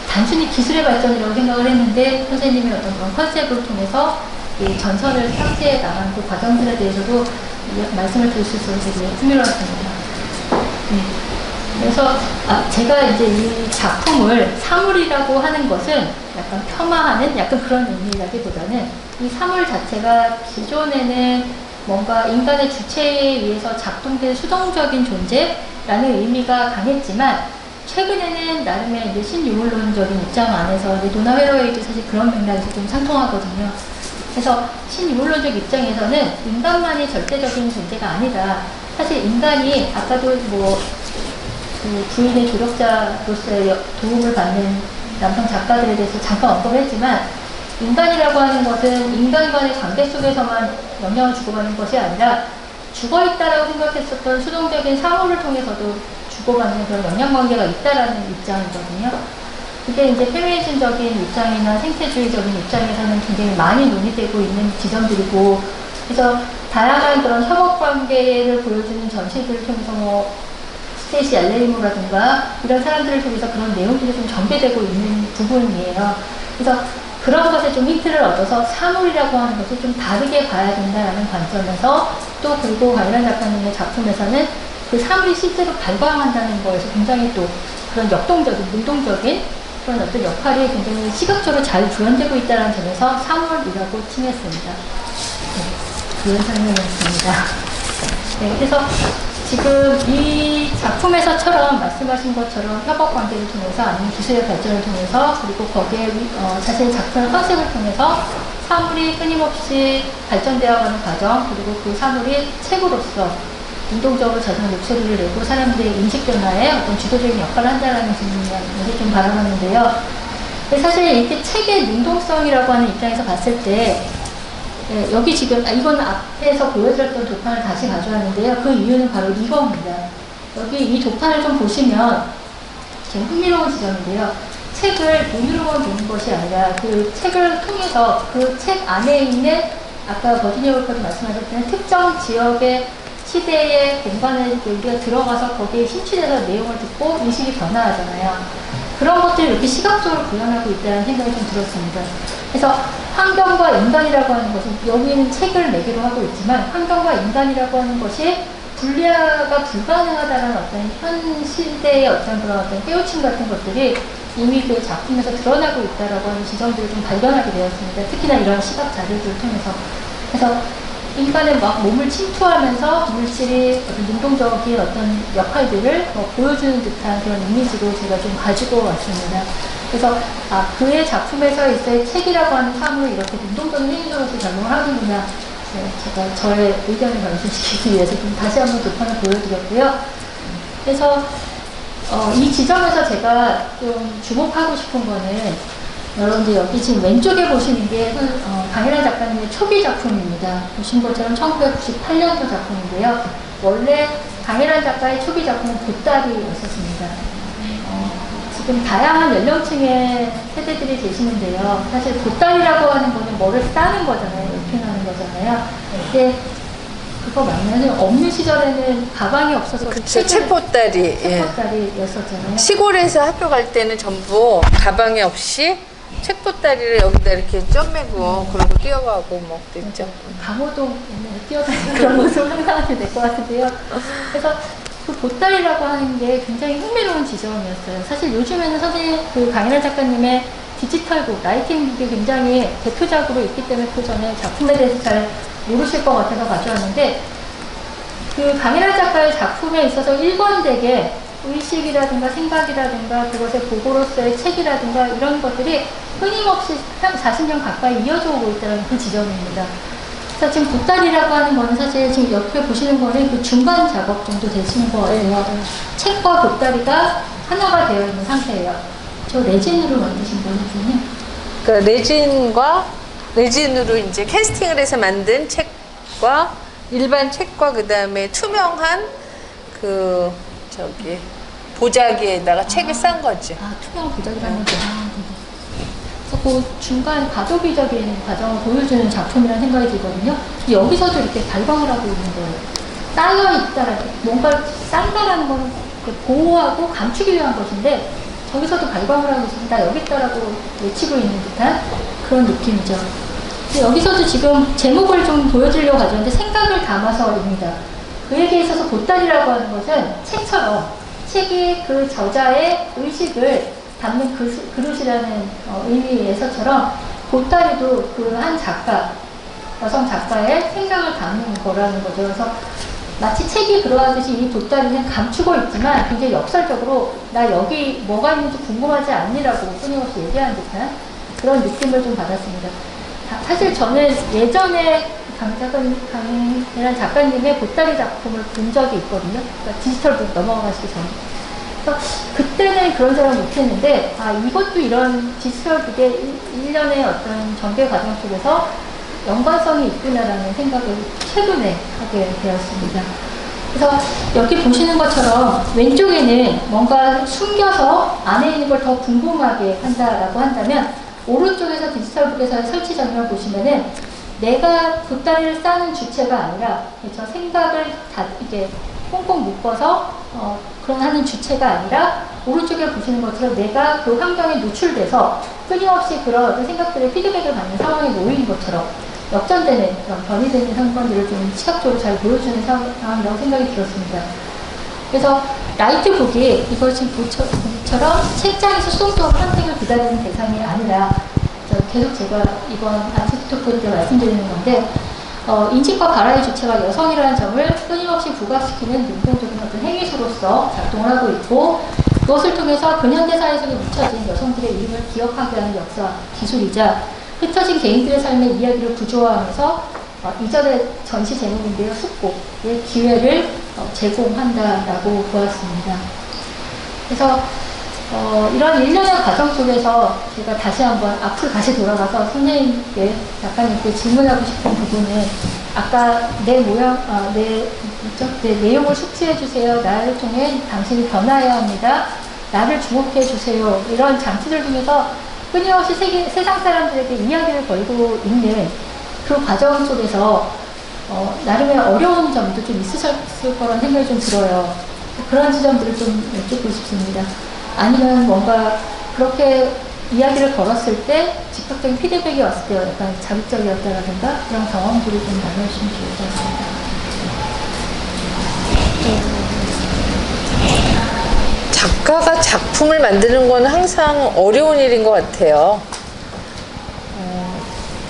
단순히 기술의 발전이라고 생각을 했는데, 선생님의 어떤 그런 컨셉을 통해서 이 전선을 탑재해 나간 그 과정들에 대해서도 말씀을 드릴 수 있어서 되게 흥미로웠습니다. 네. 그래서 제가 이제 이 작품을 사물이라고 하는 것은 약간 폄하하는 약간 그런 의미라기보다는, 이 사물 자체가 기존에는 뭔가 인간의 주체에 의해서 작동된 수동적인 존재라는 의미가 강했지만, 최근에는 나름의 이제 신유물론적인 입장 안에서 이제 도나 헤러웨이도 사실 그런 맥락에서 좀 상통하거든요. 그래서 신유물론적 입장에서는 인간만이 절대적인 존재가 아니다. 사실 인간이 아까도 그 부인의 조력자로서의 도움을 받는 남성 작가들에 대해서 잠깐 언급했지만, 인간이라고 하는 것은 인간 간의 관계 속에서만 영향을 주고받는 것이 아니라 죽어있다라고 생각했었던 수동적인 사물을 통해서도 주고받는 그런 영향관계가 있다라는 입장이거든요. 그게 이제 페미니즘적인 입장이나 생태주의적인 입장에서는 굉장히 많이 논의되고 있는 지점들이고, 그래서 다양한 그런 협업관계를 보여주는 전시들을 통해서 스테이시 알레이모라든가 이런 사람들을 통해서 그런 내용들이 좀 전개되고 있는 부분이에요. 그래서 그런 것에 좀 힌트를 얻어서 사물이라고 하는 것을 좀 다르게 봐야 된다는 관점에서, 또 그리고 관련 작가님의 작품에서는 그 사물이 실제로 발광한다는 거에서 굉장히 또 그런 역동적인, 능동적인 그런 어떤 역할이 굉장히 시각적으로 잘 구현되고 있다는 점에서 사물이라고 칭했습니다. 네, 그런 설명이었습니다. 네, 그래서 지금 이 작품에서처럼 말씀하신 것처럼 협업 관계를 통해서, 아니면 기술의 발전을 통해서, 그리고 거기에 자신의 작품의 컨셉을 통해서 사물이 끊임없이 발전되어가는 과정, 그리고 그 사물이 책으로서 운동적으로 자신의 목소리를 내고 사람들의 인식 변화에 어떤 주도적인 역할을 한다는 질문을 좀 바라봤는데요. 근데 사실 이렇게 책의 능동성이라고 하는 입장에서 봤을 때 예, 여기 지금 이건 앞에서 보여드렸던 도판을 다시 가져왔는데요. 그 이유는 바로 이겁니다. 여기 이 도판을 좀 보시면 지금 흥미로운 지점인데요. 책을 눈으로만 보는 것이 아니라 그 책을 통해서 그 책 안에 있는 아까 버지니아 울퍼도 말씀하셨던 특정 지역의 시대의 공간에 우리가 들어가서 거기에 심취돼서 내용을 듣고 인식이 변화하잖아요. 그런 것들을 이렇게 시각적으로 구현하고 있다는 생각이 좀 들었습니다. 그래서 환경과 인간이라고 하는 것은 여기는 책을 매개로 하고 있지만 환경과 인간이라고 하는 것이 분리가 불가능하다는 어떤 현 시대의 어떤 그런 어떤 깨우침 같은 것들이 이미 그 작품에서 드러나고 있다라고 하는 지점들을 좀 발견하게 되었습니다. 특히나 이런 시각 자료들을 통해서. 그래서 인간의 막 몸을 침투하면서 물질이 어떤 능동적인 어떤 역할들을 보여주는 듯한 그런 이미지로 제가 좀 가지고 왔습니다. 그래서 그의 작품에서의 책이라고 하는 사물을 이렇게 능동적인 행위로서 작용을 하는구나. 네, 제가 저의 의견을 말씀드리기 위해서 좀 다시 한번 도판을 보여드렸고요. 그래서 이 지점에서 제가 좀 주목하고 싶은 거는 여러분들 여기 지금 왼쪽에 보시는 게 강일환 작가님의 초기 작품입니다. 보신 것처럼 1998년도 작품인데요. 원래 강일환 작가의 초기 작품은 보따리였었습니다. 지금 다양한 연령층의 세대들이 계시는데요. 사실 보따리라고 하는 거는 뭐를 싸는 거잖아요. 입힌하는 거잖아요. 근데 그거 말면은 없는 시절에는 가방이 없어서 그쵸, 책보따리. 책보따리였었잖아요. 시골에서 학교 갈 때는 전부 가방이 없이 책보따리를 여기다 이렇게 쪄매고 그러고 뛰어가고 뭐 그랬죠. 강호동 뛰어다니는 그런 모습을 상상하게 될 것 같은데요. 그래서 그 보따리라고 하는 게 굉장히 흥미로운 지점이었어요. 사실 요즘에는 사실 그 강일환 작가님의 디지털북, 라이팅북이 굉장히 대표작으로 있기 때문에 그 전에 작품에 대해서 잘 모르실 것 같아서 가져왔는데 그 강일환 작가의 작품에 있어서 일관되게 의식이라든가 생각이라든가 그것의 보고로서의 책이라든가 이런 것들이 끊임없이 40년 가까이 이어져 오고 있다는 그 지점입니다. 그래서 지금 보따리라고 하는 거는 사실 지금 옆에 보시는 거는 그 중간 작업 정도 되시는 거 같아요. 책과 보따리가 하나가 되어 있는 상태예요. 저 레진으로 만드신 거거든요. 그러니까 레진으로 이제 캐스팅을 해서 만든 책과 일반 책과 그 다음에 투명한 그 저기 보자기에다가 책을 싼 거지. 투명 보자기라는 거죠. 그래서 그 중간 가도비적인 과정을 보여주는 작품이라는 생각이 들거든요. 여기서도 이렇게 발광을 하고 있는 거예요. 쌓여있다라는, 뭔가를 싼다라는 거는 보호하고 감추기 위한 것인데, 저기서도 발광을 하고 있습니다. 여기 있다라고 외치고 있는 듯한 그런 느낌이죠. 여기서도 지금 제목을 좀 보여드리려고 가져왔는데, 생각을 담아서입니다. 그에게 있어서 보따리라고 하는 것은 책처럼, 책이 그 저자의 의식을 담는 그릇이라는 의미에서처럼 보따리도 그 한 작가, 여성 작가의 생각을 담는 거라는 거죠. 그래서 마치 책이 그러하듯이 이 보따리는 감추고 있지만 굉장히 역설적으로 나 여기 뭐가 있는지 궁금하지 않니라고 끊임없이 얘기하는 듯한 그런 느낌을 좀 받았습니다. 사실 저는 예전에 강일환 작가님의 보따리 작품을 본 적이 있거든요. 그러니까 디지털북 넘어가시기 전에. 그래서 그때는 그런 생각을 못했는데 이것도 이런 디지털북의 일련의 어떤 전개 과정 속에서 연관성이 있구나라는 생각을 최근에 하게 되었습니다. 그래서 여기 보시는 것처럼 왼쪽에는 뭔가 숨겨서 안에 있는 걸 더 궁금하게 한다라고 한다면 오른쪽에서 디지털북에서의 설치 장면을 보시면은 내가 보따리를 싸는 주체가 아니라 저 생각을 다 이렇게 꽁꽁 묶어서 그런 하는 주체가 아니라 오른쪽에 보시는 것처럼 내가 그 환경에 노출돼서 끊임없이 그런 생각들의 피드백을 받는 상황에 놓인 것처럼 역전되는 그런 변이되는 상황들을 좀 시각적으로 잘 보여주는 상황이라고 생각이 들었습니다. 그래서 라이트북이 이걸 지금 보처럼 책장에서 쏙쏙 선택을 기다리는 대상이 아니라 계속 제가 이번 아티스트 토크 때 말씀드리는 건데 인식과 발화의 주체가 여성이라는 점을 끊임없이 부각시키는 능동적인 어떤 행위수로서 작동을 하고 있고 그것을 통해서 근현대 사회 속에 묻혀진 여성들의 이름을 기억하게 하는 역사, 기술이자 흩어진 개인들의 삶의 이야기를 구조화하면서 이전의 전시 제목인데요. 숙곡의 기회를 제공한다라고 보았습니다. 그래서 이런 일련의 과정 속에서 제가 다시 한번 앞으로 다시 돌아가서 선생님께, 작가님께 질문하고 싶은 부분은 아까 내 내용을 숙지해 주세요. 나를 통해 당신이 변화해야 합니다. 나를 주목해 주세요. 이런 장치들 중에서 끊임없이 세상 사람들에게 이야기를 걸고 있는 그 과정 속에서 나름의 어려운 점도 좀 있으셨을 거라는 생각이 좀 들어요. 그런 지점들을 좀 여쭙고 싶습니다. 아니면 뭔가 그렇게 이야기를 걸었을 때 즉각적인 피드백이 왔을 때 약간 자극적이었다라든가 그런 경험들을 좀 나눠주시면 좋을 것 같습니다. 작가가 작품을 만드는 건 항상 어려운 일인 것 같아요.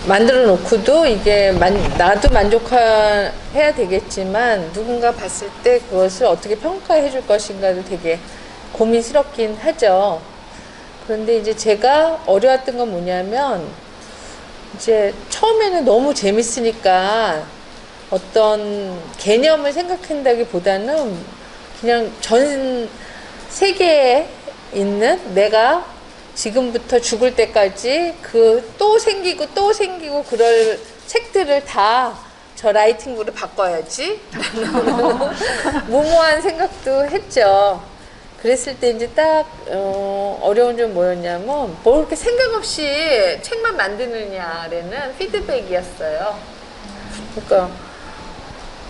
만들어 놓고도 이게 나도 만족해야 되겠지만 누군가 봤을 때 그것을 어떻게 평가해 줄 것인가도 되게 고민스럽긴 하죠. 그런데 이제 제가 어려웠던 건 뭐냐면 이제 처음에는 너무 재밌으니까 어떤 개념을 생각한다기보다는 그냥 전 세계에 있는 내가 지금부터 죽을 때까지 또 생기고 또 생기고 그럴 책들을 다 저 라이팅부로 바꿔야지 라는 무모한 생각도 했죠. 그랬을 때 이제 딱 어려운 점 뭐였냐면 뭐 그렇게 생각 없이 책만 만드느냐라는 피드백이었어요. 그러니까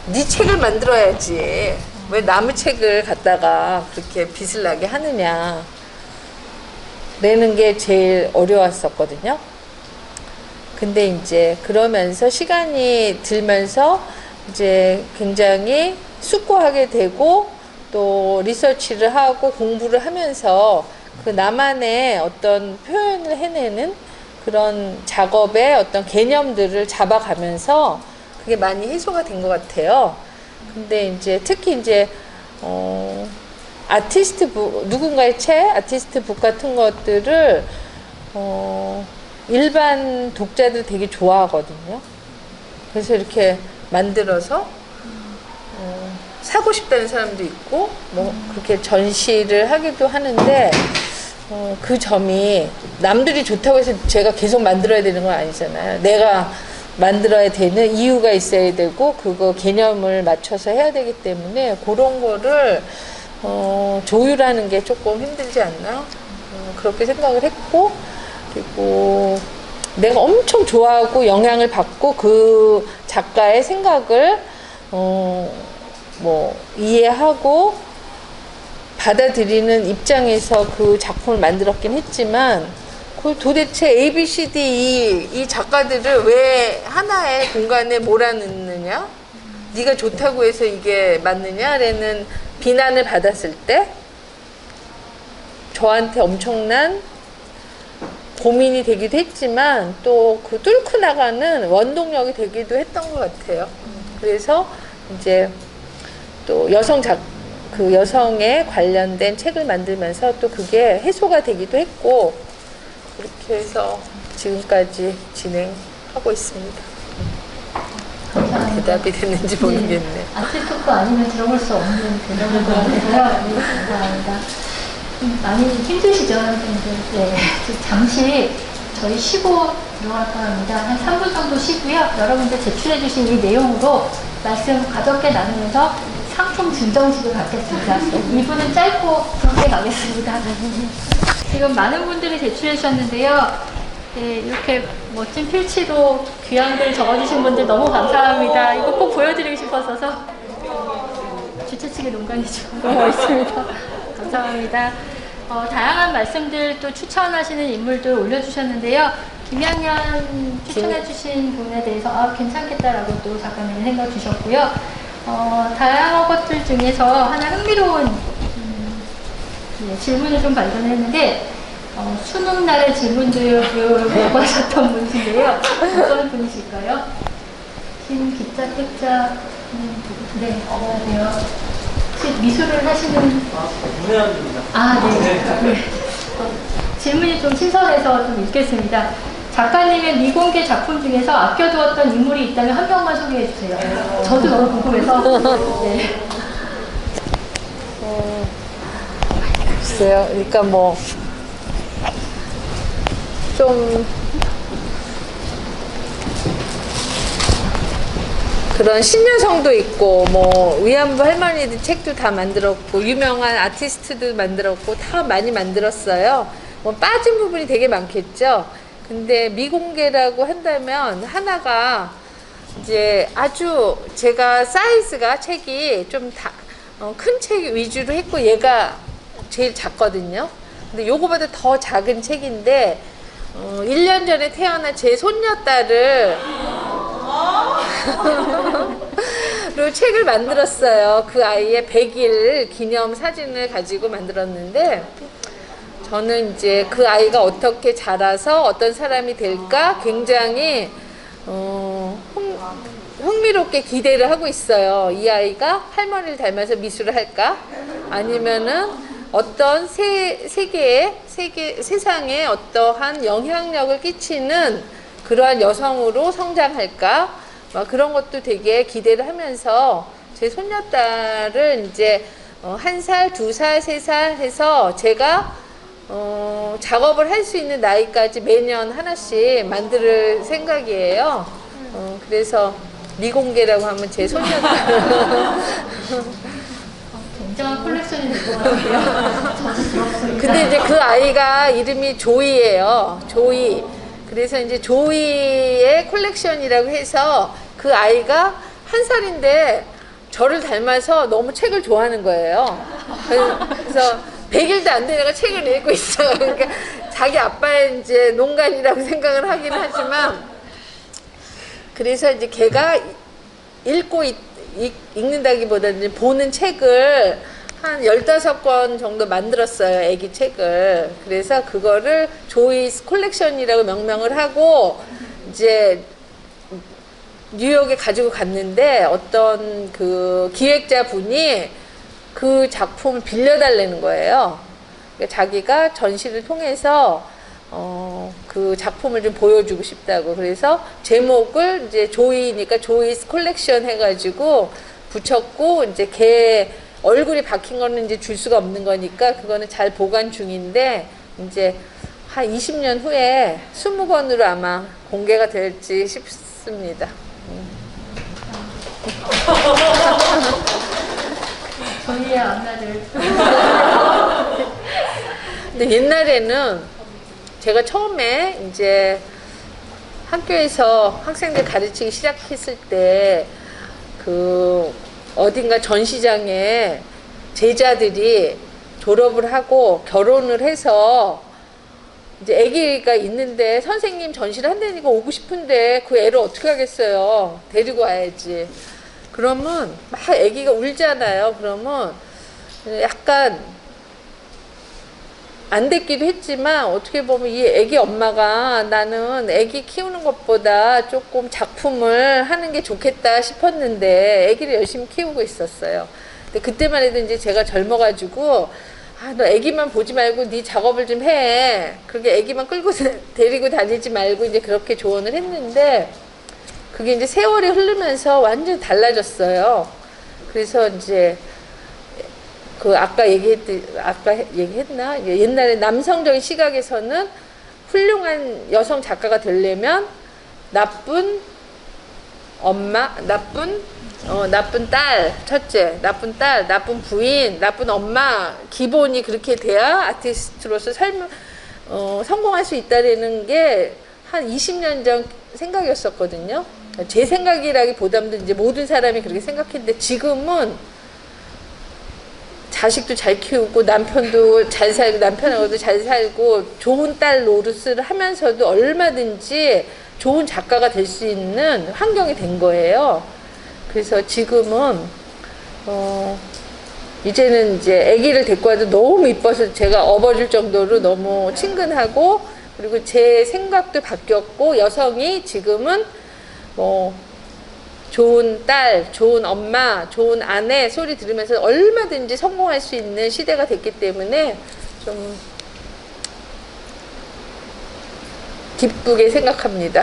네 책을 만들어야지 왜 남의 책을 갖다가 그렇게 빛을 나게 하느냐 라는 게 제일 어려웠었거든요. 근데 이제 그러면서 시간이 들면서 이제 굉장히 숙고하게 되고 또 리서치를 하고 공부를 하면서 그 나만의 어떤 표현을 해내는 그런 작업의 어떤 개념들을 잡아가면서 그게 많이 해소가 된 것 같아요. 근데 이제 특히 이제 아티스트북, 누군가의 책, 아티스트북 같은 것들을 일반 독자들 되게 좋아하거든요. 그래서 이렇게 만들어서 사고 싶다는 사람도 있고 뭐 그렇게 전시를 하기도 하는데 그 점이 남들이 좋다고 해서 제가 계속 만들어야 되는 건 아니잖아요. 내가 만들어야 되는 이유가 있어야 되고 그거 개념을 맞춰서 해야 되기 때문에 그런 거를 조율하는 게 조금 힘들지 않나 그렇게 생각을 했고, 그리고 내가 엄청 좋아하고 영향을 받고 그 작가의 생각을 뭐 이해하고 받아들이는 입장에서 그 작품을 만들었긴 했지만 그걸 도대체 A, B, C, D, 이 작가들을 왜 하나의 공간에 몰아넣느냐? 네가 좋다고 해서 이게 맞느냐라는 비난을 받았을 때 저한테 엄청난 고민이 되기도 했지만 또 그 뚫고 나가는 원동력이 되기도 했던 것 같아요. 그래서 이제 또 여성에 관련된 책을 만들면서 또 그게 해소가 되기도 했고 그렇게 해서 지금까지 진행하고 있습니다. 대답이 됐는지 모르겠네. 아티스트도 아니면 들어볼 수 없는 대답인 것 같아요. 감사합니다. 많이 힘드시죠, 선생님들? 네. 잠시 저희 쉬고 들어갈까 합니다. 한 3분 정도 쉬고요. 여러분들 제출해주신 이 내용으로 말씀 가볍게 나누면서 상품 증정식을 갖겠습니다. 2분은 짧고 굵게 가겠습니다. 지금 많은 분들이 제출해 주셨는데요. 네, 이렇게 멋진 필치로 귀한 글 적어주신 분들 너무 감사합니다. 이거 꼭 보여드리고 싶었어서 주최 측의 농간이 좀 너무 있습니다. 감사합니다. 다양한 말씀들 또 추천하시는 인물들 올려주셨는데요. 김양년 추천해주신 분에 대해서 괜찮겠다라고 또 작가님이 생각 주셨고요. 다양한 것들 중에서 하나 흥미로운 질문을 좀 발견했는데 수능날의 질문들을 하셨던 분이신데요. 어떤 분이실까요? 김기자 택자 네, 안녕하세요. 혹시 미술을 하시는 문혜연입니다. 네. 질문이 좀 신선해서 좀 읽겠습니다. 작가님의 미공개 작품 중에서 아껴두었던 인물이 있다면 한 명만 소개해 주세요. 저도 너무 궁금해서. 네. 모르겠어요. 그러니까 뭐 좀 그런 신여성도 있고 뭐 위안부 할머니들 책도 다 만들었고 유명한 아티스트도 만들었고 다 많이 만들었어요. 뭐 빠진 부분이 되게 많겠죠. 근데 미공개라고 한다면 하나가 이제 아주 제가 사이즈가 책이 좀 큰 책 위주로 했고 얘가 제일 작거든요. 근데 요거보다 더 작은 책인데 1년 전에 태어난 제 손녀딸을 로 책을 만들었어요. 그 아이의 100일 기념 사진을 가지고 만들었는데 저는 이제 그 아이가 어떻게 자라서 어떤 사람이 될까 굉장히 흥미롭게 기대를 하고 있어요. 이 아이가 할머니를 닮아서 미술을 할까? 아니면은 어떤 세상에 어떠한 영향력을 끼치는 그러한 여성으로 성장할까? 막 그런 것도 되게 기대를 하면서 제 손녀딸을 이제 1살, 2살, 3살 해서 제가 작업을 할 수 있는 나이까지 매년 하나씩 만들 생각이에요. 그래서 미공개라고 하면 제 손녀딸. 굉장한 컬렉션이 될 것 같아요. 저는 부럽습니다. 근데 이제 그 아이가 이름이 조이예요. 조이. 그래서 이제 조이의 콜렉션이라고 해서 그 아이가 1살인데 저를 닮아서 너무 책을 좋아하는 거예요. 그래서 100일도 안 된 애가 책을 읽고 있어요. 그러니까 자기 아빠의 이제 농간이라고 생각을 하긴 하지만 그래서 이제 걔가 읽는다기보다는 보는 책을 한 15권 정도 만들었어요. 애기 책을. 그래서 그거를 조이스 콜렉션이라고 명명을 하고 이제 뉴욕에 가지고 갔는데 어떤 그 기획자 분이 그 작품을 빌려달라는 거예요. 그러니까 자기가 전시를 통해서 그 작품을 좀 보여주고 싶다고. 그래서 제목을 이제 조이니까 조이스 콜렉션 해가지고 붙였고 이제 걔 얼굴이 박힌 거는 이제 줄 수가 없는 거니까 그거는 잘 보관 중인데 이제 한 20년 후에 20권으로 아마 공개가 될지 싶습니다. 저희의 앞날을. 근데 옛날에는 제가 처음에 이제 학교에서 학생들 가르치기 시작했을 때 그 어딘가 전시장에 제자들이 졸업을 하고 결혼을 해서 이제 아기가 있는데 선생님 전시를 한다니까 오고 싶은데 그 애를 어떻게 하겠어요? 데리고 와야지. 그러면 막 아기가 울잖아요. 그러면 약간 안 됐기도 했지만 어떻게 보면 이 아기 엄마가 나는 아기 키우는 것보다 조금 작품을 하는 게 좋겠다 싶었는데 아기를 열심히 키우고 있었어요. 근데 그때만 해도 이제 제가 젊어가지고 너 아기만 보지 말고 네 작업을 좀 해. 그렇게 아기만 끌고 데리고 다니지 말고 이제 그렇게 조언을 했는데 그게 이제 세월이 흐르면서 완전히 달라졌어요. 그래서 이제 그 아까 얘기했나? 옛날에 남성적인 시각에서는 훌륭한 여성 작가가 되려면 나쁜 엄마, 나쁜 딸, 첫째, 나쁜 딸, 나쁜 부인, 나쁜 엄마, 기본이 그렇게 돼야 아티스트로서 성공할 수 있다는 게 한 20년 전 생각이었었거든요. 제 생각이라기보다도 이제 모든 사람이 그렇게 생각했는데 지금은 자식도 잘 키우고 남편도 잘 살고 남편하고도 잘 살고 좋은 딸 노릇을 하면서도 얼마든지 좋은 작가가 될 수 있는 환경이 된 거예요. 그래서 지금은 이제는 이제 아기를 데리고 와도 너무 이뻐서 제가 업어줄 정도로 너무 친근하고 그리고 제 생각도 바뀌었고 여성이 지금은 좋은 딸, 좋은 엄마, 좋은 아내 소리 들으면서 얼마든지 성공할 수 있는 시대가 됐기 때문에 좀 기쁘게 생각합니다.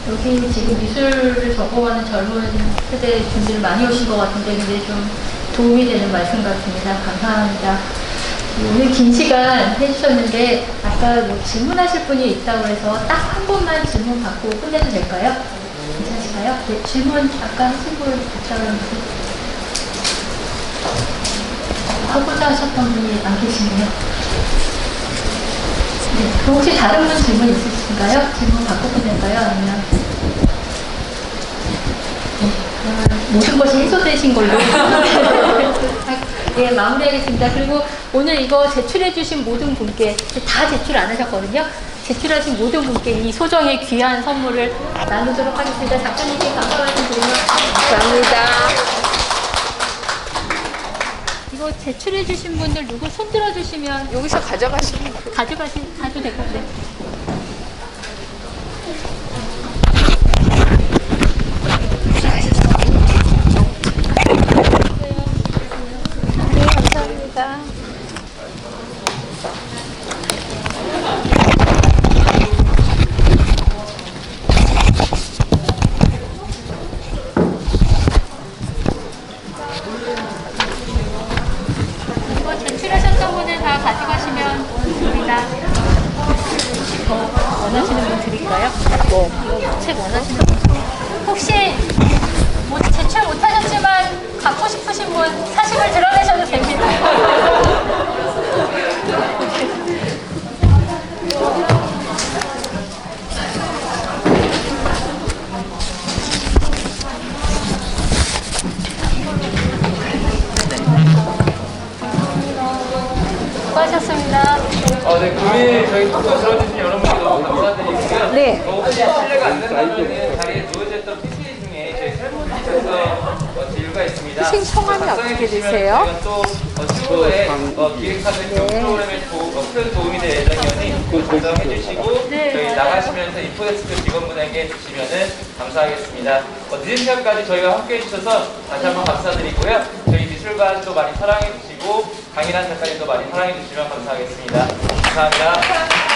여기 지금 미술을 전공하는 젊은 세대 분들 많이 오신 것 같은데 굉장히 좀 도움이 되는 말씀 같습니다. 감사합니다. 오늘 긴 시간 해주셨는데 아까 뭐 질문하실 분이 있다고 해서 딱 한 분만 질문 받고 끝내도 될까요? 괜찮으실까요? 네, 질문 아까 하신 분 있다는데 하고자 하셨던 분이 안 계시네요. 네, 그럼 혹시 다른 분 질문 있으신가요? 질문 받고 끝낼까요? 아니면 네, 그러면 모든 것이 해소되신 걸로 예, 마무리하겠습니다. 그리고 오늘 이거 제출해주신 모든 분께 다 제출 안 하셨거든요. 제출하신 모든 분께 이 소정의 귀한 선물을 나누도록 하겠습니다. 작가님께 감사 말씀드리며 감사합니다. 이거 제출해주신 분들 누구 손 들어주시면 여기서 가져가시면 돼요. 가도 될 것 같아요. 네, 감사합니다. 이거 제출하셨던 분들 다 가져가시면 됩니다. 혹시 더 원하시는 분 드릴까요? 뭐, 이거 책 원하시는 분? 혹시 뭐 제출 못하셨지만 갖고 싶으신 분 사심을 드러내셔도 됩니다. 수고하셨습니다. 네, 금일 저희 토크 들어주신 여러분께 너무 감사드리고요. 네. 혹시 실례가 안 된다면 자리에 누워졌던 PC 중에 저희 설문지에서 진료가 있습니다. 선생님 성함이 어떻게 되세요? 저희가 또 추후에 기획하는 경 프로그램에 큰 도움이 될 예정이니 작성해 주시고 저희 나가시면서 인포데스크 직원분에게 주시면은 감사하겠습니다. 늦은 시간까지 저희와 함께 해주셔서 다시 한번 감사드리고요. 저희 미술관도 많이 사랑해 주시고 강인한 작가님도 많이 사랑해 주시면 감사하겠습니다. 감사합니다.